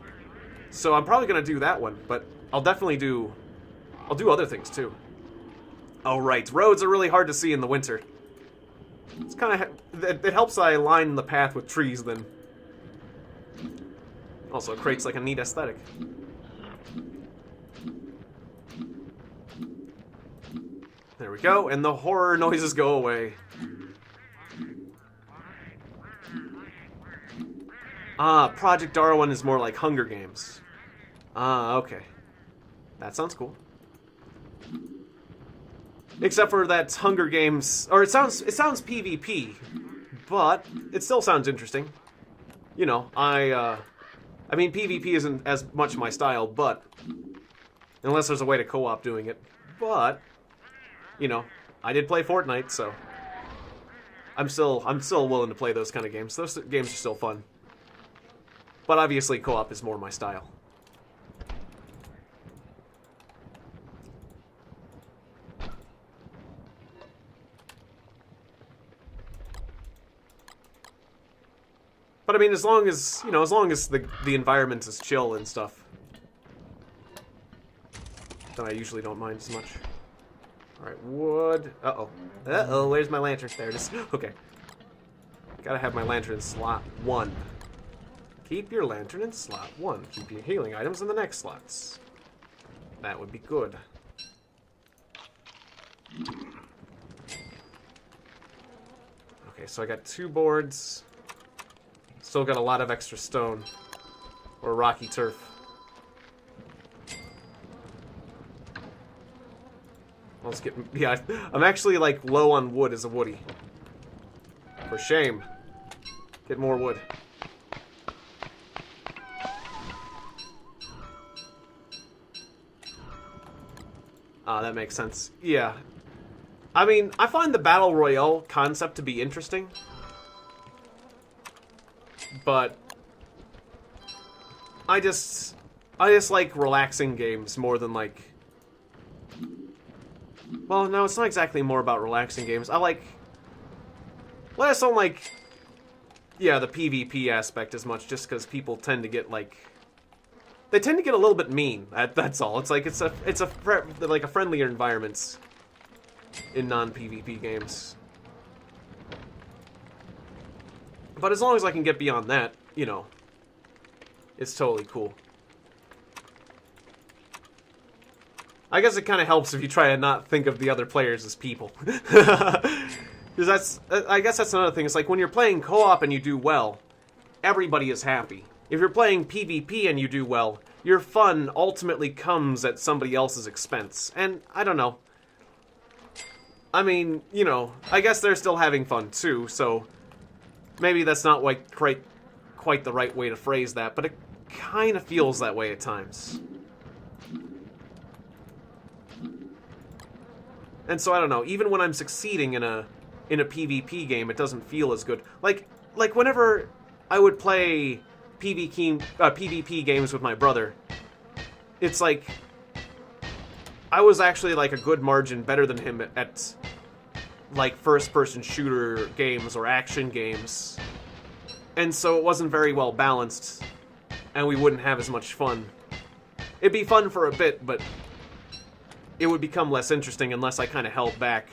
So I'm probably gonna do that one, but I'll do other things too. Oh right, roads are really hard to see in the winter. It's kind of it helps I line the path with trees then. Also, it creates like a neat aesthetic. There we go, and the horror noises go away. Ah, Project Darwin is more like Hunger Games. Ah, okay. That sounds cool. Except for that Hunger Games, or it sounds PvP, but it still sounds interesting. You know, I mean PvP isn't as much my style, but unless there's a way to co-op doing it. But you know, I did play Fortnite, so I'm still willing to play those kind of games. Those games are still fun. But obviously co-op is more my style. But I mean, as long as the environment is chill and stuff, then I usually don't mind as much. Alright, wood. Uh-oh, where's my lantern? There it is. Okay. Gotta have my lantern in slot 1. Keep your lantern in slot 1. Keep your healing items in the next slots. That would be good. Okay, so I got 2 boards. Still got a lot of extra stone. Or rocky turf. Let's get... Yeah, I'm actually, like, low on wood as a woody. For shame. Get more wood. Ah, that makes sense. Yeah. I mean, I find the Battle Royale concept to be interesting. But... I just like relaxing games more than, like... Well, no, it's not exactly more about relaxing games. I just don't like, yeah, the PvP aspect as much, just because people tend to get, like... They tend to get a little bit mean, that's all. It's like, it's a friendlier environment in non-PvP games. But as long as I can get beyond that, you know, it's totally cool. I guess it kind of helps if you try to not think of the other players as people. Because I guess that's another thing. It's like when you're playing co-op and you do well, everybody is happy. If you're playing PvP and you do well, your fun ultimately comes at somebody else's expense. And I don't know. I mean, you know, I guess they're still having fun too, so maybe that's not quite the right way to phrase that, but it kind of feels that way at times. And so I don't know, even when I'm succeeding in a PvP game, it doesn't feel as good. Like whenever I would play PvP games with my brother, it's like I was actually like a good margin better than him at like first-person shooter games or action games. And so it wasn't very well balanced, and we wouldn't have as much fun. It'd be fun for a bit, but it would become less interesting unless I kind of held back.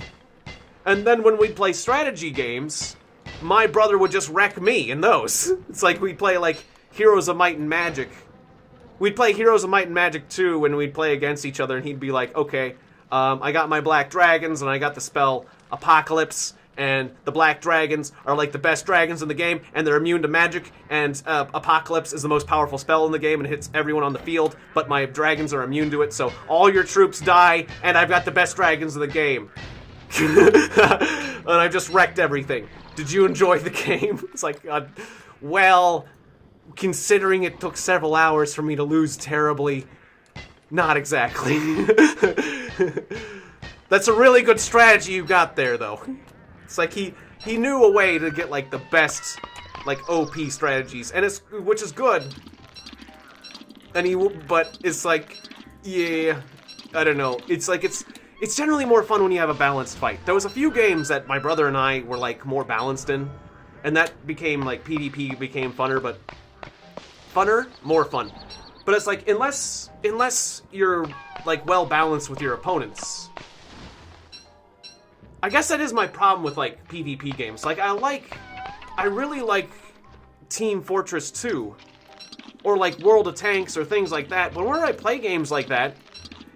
And then when we'd play strategy games, my brother would just wreck me in those. It's like we'd play like Heroes of Might and Magic. We'd play Heroes of Might and Magic 2 when we'd play against each other, and he'd be like, okay, I got my black dragons, and I got the spell Apocalypse, and the black dragons are like the best dragons in the game, and they're immune to magic, and Apocalypse is the most powerful spell in the game and hits everyone on the field, but my dragons are immune to it, so all your troops die, and I've got the best dragons in the game. And I've just wrecked everything. Did you enjoy the game? It's like, well, considering it took several hours for me to lose terribly, not exactly. That's a really good strategy you got there, though. It's like he knew a way to get like the best like OP strategies, and which is good. And but it's like, yeah, I don't know. It's like it's generally more fun when you have a balanced fight. There was a few games that my brother and I were like more balanced in, and that became, like, PvP became funner, but... Funner? More fun. But it's like, unless you're, like, well-balanced with your opponents... I guess that is my problem with, like, PvP games. Like, I really like Team Fortress 2, or, like, World of Tanks, or things like that. But whenever I play games like that,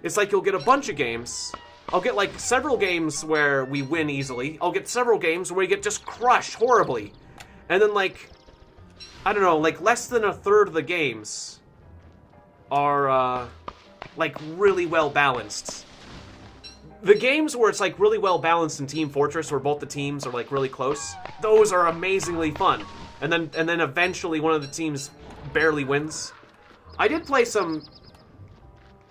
it's like you'll get a bunch of games. I'll get, like, several games where we win easily. I'll get several games where we get just crushed horribly. And then, like, I don't know, like, less than a third of the games are, like, really well-balanced. The games where it's, like, really well-balanced in Team Fortress, where both the teams are, like, really close, those are amazingly fun. And then eventually one of the teams barely wins. I did play some...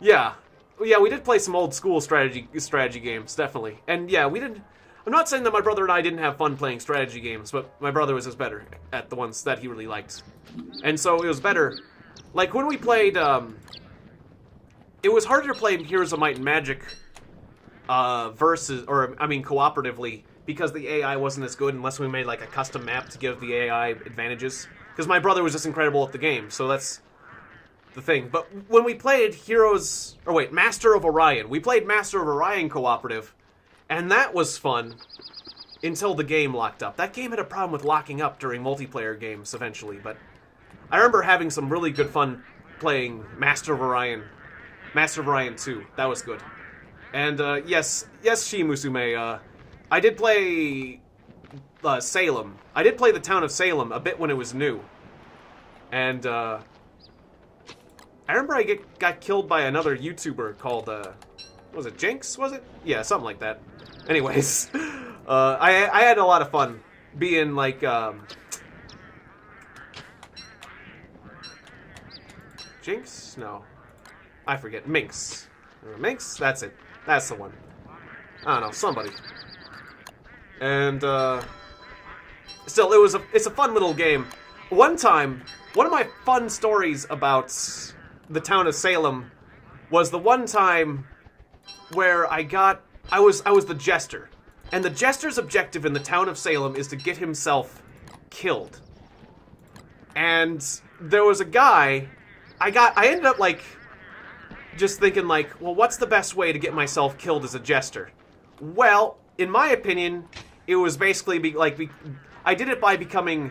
Yeah, we did play some old-school strategy games, definitely. And, yeah, we did... I'm not saying that my brother and I didn't have fun playing strategy games, but my brother was just better at the ones that he really liked. And so it was better. Like, when we played, it was harder to play Heroes of Might and Magic... cooperatively, because the AI wasn't as good unless we made, like, a custom map to give the AI advantages. Because my brother was just incredible at the game, so that's the thing. But when we played Master of Orion, we played Master of Orion cooperative, and that was fun until the game locked up. That game had a problem with locking up during multiplayer games eventually, but I remember having some really good fun playing Master of Orion 2. That was good. And, yes, Shi Musume, I did play, Salem. I did play the town of Salem a bit when it was new. And, I remember I got killed by another YouTuber called, was it Jinx, was it? Yeah, something like that. Anyways, I had a lot of fun being, like, Jinx? No. I forget. Minx. Minx? That's it. That's the one. I don't know, somebody. And, still, it's a fun little game. One time, one of my fun stories about the town of Salem was the one time where I was the jester. And the jester's objective in the town of Salem is to get himself killed. And there was a guy, I ended up, like, just thinking, like, well, what's the best way to get myself killed as a jester? Well, in my opinion, it was basically, I did it by becoming,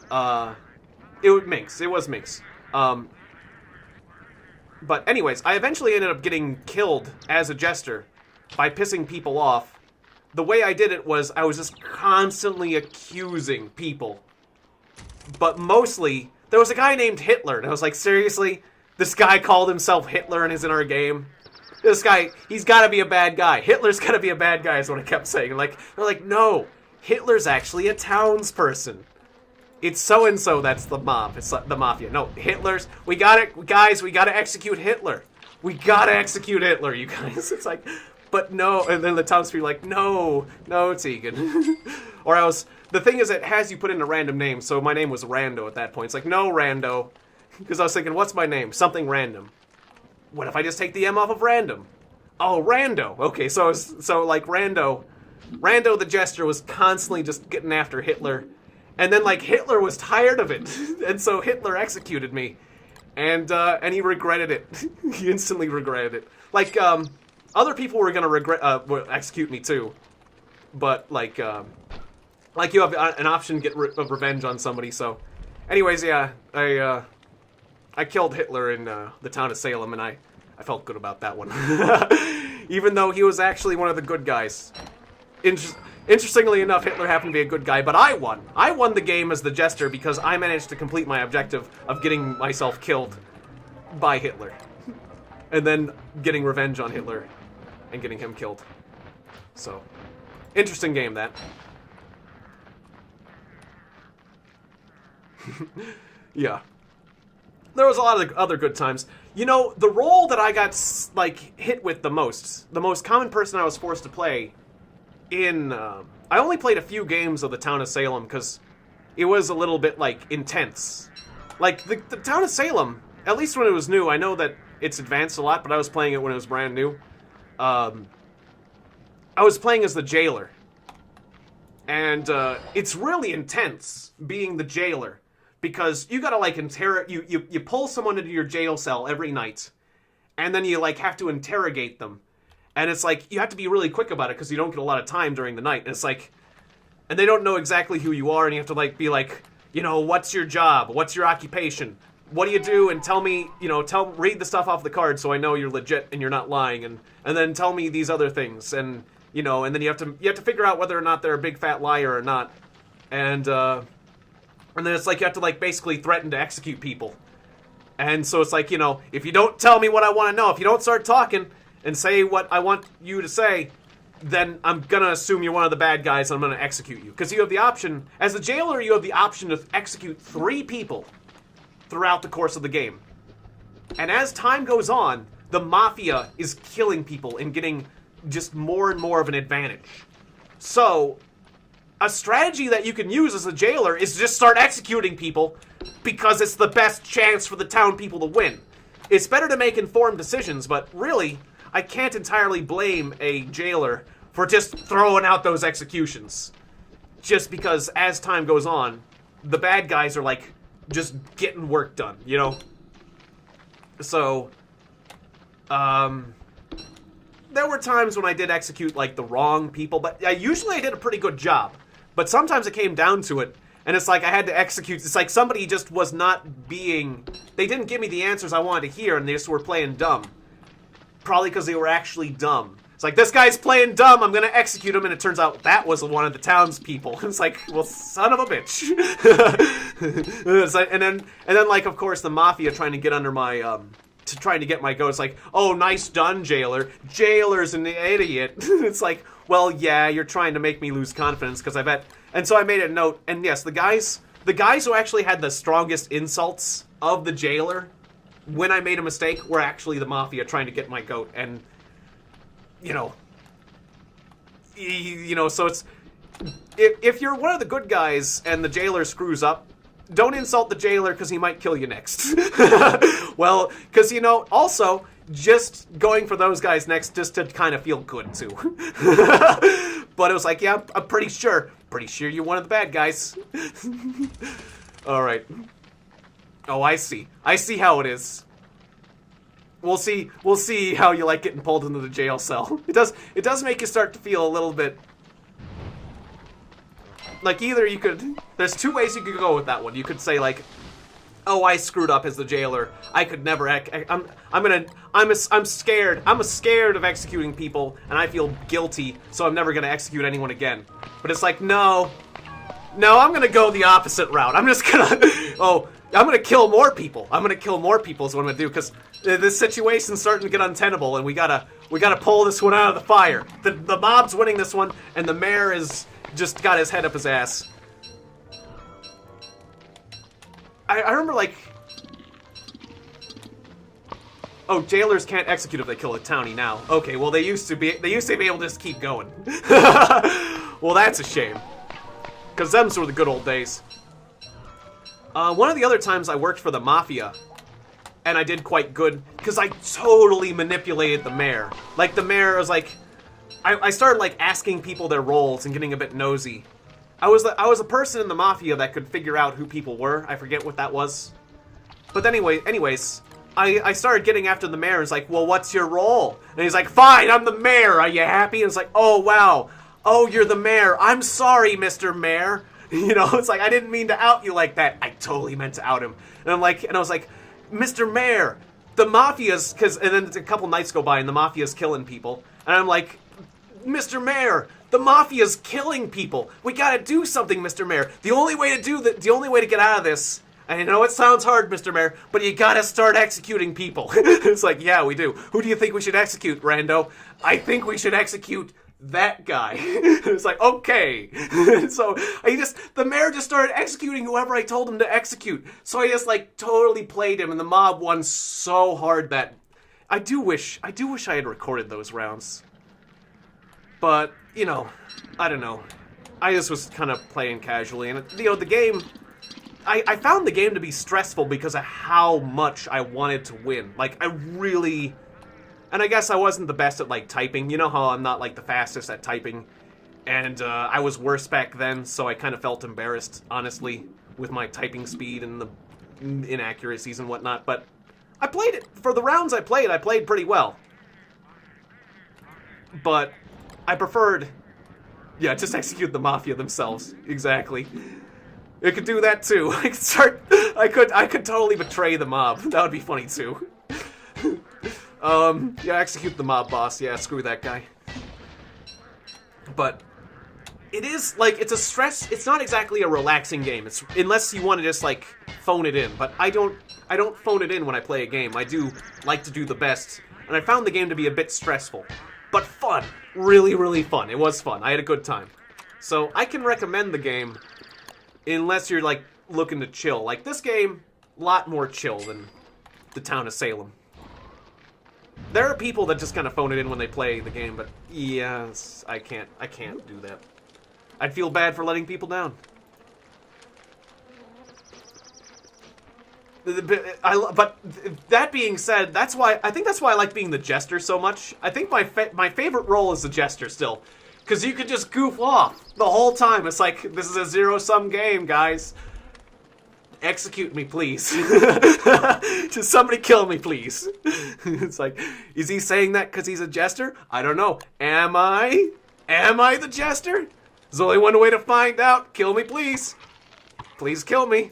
it was Minx. But anyways, I eventually ended up getting killed as a jester by pissing people off. The way I did it was I was just constantly accusing people. But mostly, there was a guy named Hitler, and I was like, seriously? This guy called himself Hitler and is in our game? This guy, he's gotta be a bad guy. Hitler's gotta be a bad guy is what I kept saying. Like, they're like, no, Hitler's actually a townsperson. It's so-and-so that's the mob. It's the mafia. No, Hitler's, we gotta execute Hitler. We gotta execute Hitler, you guys. It's like, but no, and then the townspeople are like, no, Tiegon. Or the thing is, it has you put in a random name, so my name was Rando at that point. It's like, no, Rando. Because I was thinking, what's my name? Something random. What if I just take the M off of random? Oh, Rando. Okay, so like Rando the Jester was constantly just getting after Hitler. And then, like, Hitler was tired of it. And so Hitler executed me. And he regretted it. He instantly regretted it. Like, other people were gonna execute me too. But, like you have an option to get revenge on somebody, so... Anyways, yeah, I killed Hitler in the town of Salem, and I felt good about that one. Even though he was actually one of the good guys. Interestingly enough, Hitler happened to be a good guy, but I won. I won the game as the jester because I managed to complete my objective of getting myself killed by Hitler. And then getting revenge on Hitler and getting him killed. So, interesting game, that. Yeah. There was a lot of other good times. You know, the role that I got, like, hit with the most common person I was forced to play in, I only played a few games of the town of Salem because it was a little bit, like, intense. Like, the town of Salem, at least when it was new, I know that it's advanced a lot, but I was playing it when it was brand new. I was playing as the jailer. And it's really intense being the jailer, because you gotta like you pull someone into your jail cell every night, and then you like have to interrogate them, and it's like you have to be really quick about it because you don't get a lot of time during the night. And it's like, and they don't know exactly who you are, and you have to like be like, you know, what's your job? What's your occupation? What do you do? And tell me, you know, read the stuff off the card so I know you're legit and you're not lying, and then tell me these other things, and you know, and then you have to figure out whether or not they're a big fat liar or not, and then it's like you have to like basically threaten to execute people, and so it's like, you know, if you don't tell me what I want to know, if you don't start talking and say what I want you to say, then I'm gonna assume you're one of the bad guys and I'm gonna execute you. Because you have the option, as a jailer, you have the option to execute 3 people throughout the course of the game. And as time goes on, the Mafia is killing people and getting just more and more of an advantage. So, a strategy that you can use as a jailer is to just start executing people, because it's the best chance for the town people to win. It's better to make informed decisions, but really, I can't entirely blame a jailer for just throwing out those executions. Just because as time goes on, the bad guys are like just getting work done, you know? So, there were times when I did execute like the wrong people, but usually I did a pretty good job. But sometimes it came down to it, and it's like I had to execute. It's like somebody just was not being, they didn't give me the answers I wanted to hear, and they just were playing dumb. Probably because they were actually dumb. It's like, this guy's playing dumb, I'm gonna execute him, and it turns out that was one of the townspeople. It's like, well, son of a bitch. It's like, and then like, of course, the Mafia trying to get under my, trying to get my goat. It's like, oh, nice done, jailer. Jailer's an idiot. It's like, well, yeah, you're trying to make me lose confidence, because I bet. And so I made a note, and yes, the guys who actually had the strongest insults of the jailer when I made a mistake were actually the Mafia trying to get my goat. And you know, so it's, if you're one of the good guys and the jailer screws up, don't insult the jailer because he might kill you next. Well, because, you know, also, just going for those guys next just to kind of feel good, too. But it was like, yeah, I'm pretty sure you're one of the bad guys. All right. Oh, I see how it is. We'll see how you like getting pulled into the jail cell. It does make you start to feel a little bit like, either you could, there's 2 ways you could go with that one. You could say like, oh, I screwed up as the jailer. I could never, I'm scared. I'm scared of executing people, and I feel guilty, so I'm never gonna execute anyone again. But it's like, no, I'm gonna go the opposite route. I'm just gonna, I'm gonna kill more people. I'm gonna kill more people is what I'm gonna do, because this situation's starting to get untenable, and we gotta pull this one out of the fire. The mob's winning this one, and the mayor is just got his head up his ass. I remember, like, oh, jailers can't execute if they kill a townie now. Okay, well, they used to be able to just keep going. Well, that's a shame, because them's were the good old days. One of the other times I worked for the Mafia, and I did quite good, because I totally manipulated the mayor. Like, the mayor was like, I started, like, asking people their roles and getting a bit nosy. I was a person in the Mafia that could figure out who people were. I forget what that was. But anyways, I started getting after the mayor. It's like, well, what's your role? And he's like, fine, I'm the mayor. Are you happy? And it's like, oh, wow. Oh, you're the mayor. I'm sorry, Mr. Mayor. You know, it's like, I didn't mean to out you like that. I totally meant to out him. And I was like, Mr. Mayor, the Mafia's, and then a couple nights go by and the Mafia's killing people. And I'm like, Mr. Mayor, the Mafia's killing people. We gotta do something, Mr. Mayor. The only way to get out of this, and I know it sounds hard, Mr. Mayor, but you gotta start executing people. It's like, yeah, we do. Who do you think we should execute, Rando? I think we should execute that guy. It's like, okay. So the mayor just started executing whoever I told him to execute. So I just like totally played him, and the mob won so hard that I do wish I had recorded those rounds. But, you know, I don't know. I just was kind of playing casually, and, you know, the game, I found the game to be stressful because of how much I wanted to win. Like, I really, and I guess I wasn't the best at, like, typing. You know how I'm not, like, the fastest at typing. And I was worse back then, so I kind of felt embarrassed, honestly, with my typing speed and the inaccuracies and whatnot. But I played it. For the rounds I played pretty well. But I preferred... Yeah, just execute the Mafia themselves. Exactly. It could do that too. I could totally betray the mob. That would be funny too. Yeah, execute the mob boss. Yeah, screw that guy. But it is like it's a stress. It's not exactly a relaxing game. It's unless you want to just like phone it in. But I don't phone it in when I play a game. I do like to do the best, and I found the game to be a bit stressful, but fun. Really, really fun. It was fun. I had a good time. So I can recommend the game. Unless you're, like, looking to chill. Like, this game, a lot more chill than the town of Salem. There are people that just kind of phone it in when they play the game, but yes, I can't do that. I'd feel bad for letting people down. But that being said, I think that's why I like being the jester so much. I think my favorite role is the jester still. Because you could just goof off the whole time. It's like, this is a zero-sum game, guys. Execute me, please. Just somebody kill me, please. It's like, is he saying that because he's a jester? I don't know. Am I? Am I the jester? There's only one way to find out. Kill me, please. Please kill me.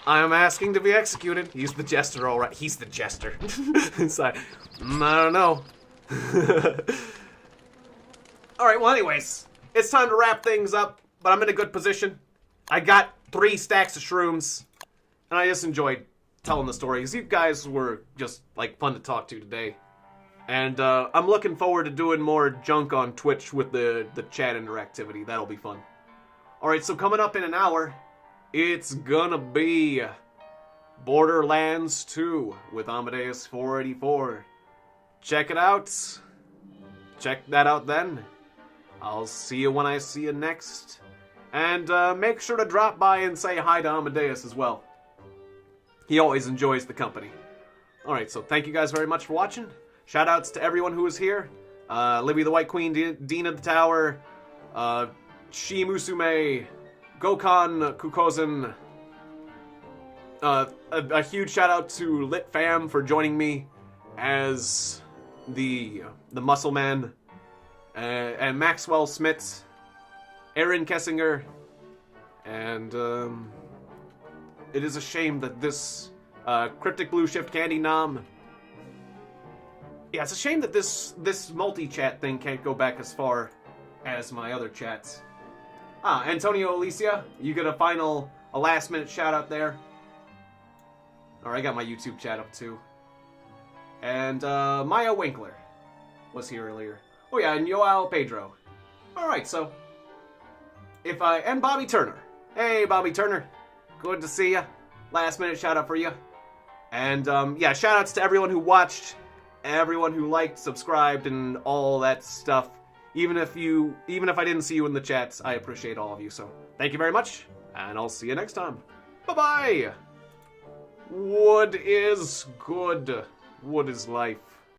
I am asking to be executed. He's the jester, all right. He's the jester. It's like, I don't know. Alright, well anyways, it's time to wrap things up, but I'm in a good position. I got 3 stacks of shrooms, and I just enjoyed telling the stories. You guys were just, like, fun to talk to today. And I'm looking forward to doing more junk on Twitch with the chat interactivity. That'll be fun. Alright, so coming up in an hour, it's gonna be Borderlands 2 with Amadeus 484. Check it out. Check that out then. I'll see you when I see you next. And make sure to drop by and say hi to Amadeus as well. He always enjoys the company. Alright, so thank you guys very much for watching. Shoutouts to everyone who was here. Libby the White Queen, Dean of the Tower, Shi Musume, Gokon Kukozen. A huge shout out to Lit Fam for joining me as the Muscle Man. And Maxwell Smith, Aaron Kessinger, and it is a shame that this Cryptic Blue Shift Candy Nom. Yeah, it's a shame that this multi-chat thing can't go back as far as my other chats. Antonio Alicia, you get a last-minute shout-out there. Alright, I got my YouTube chat up too. And Maya Winkler was here earlier. Oh yeah, and Yoel Pedro. Alright, so... and Bobby Turner. Hey, Bobby Turner. Good to see ya. Last minute shout out for you. And, yeah, shout outs to everyone who watched, everyone who liked, subscribed, and all that stuff. Even if I didn't see you in the chats, I appreciate all of you. So, thank you very much, and I'll see you next time. Bye-bye! Wood is good. Wood is life.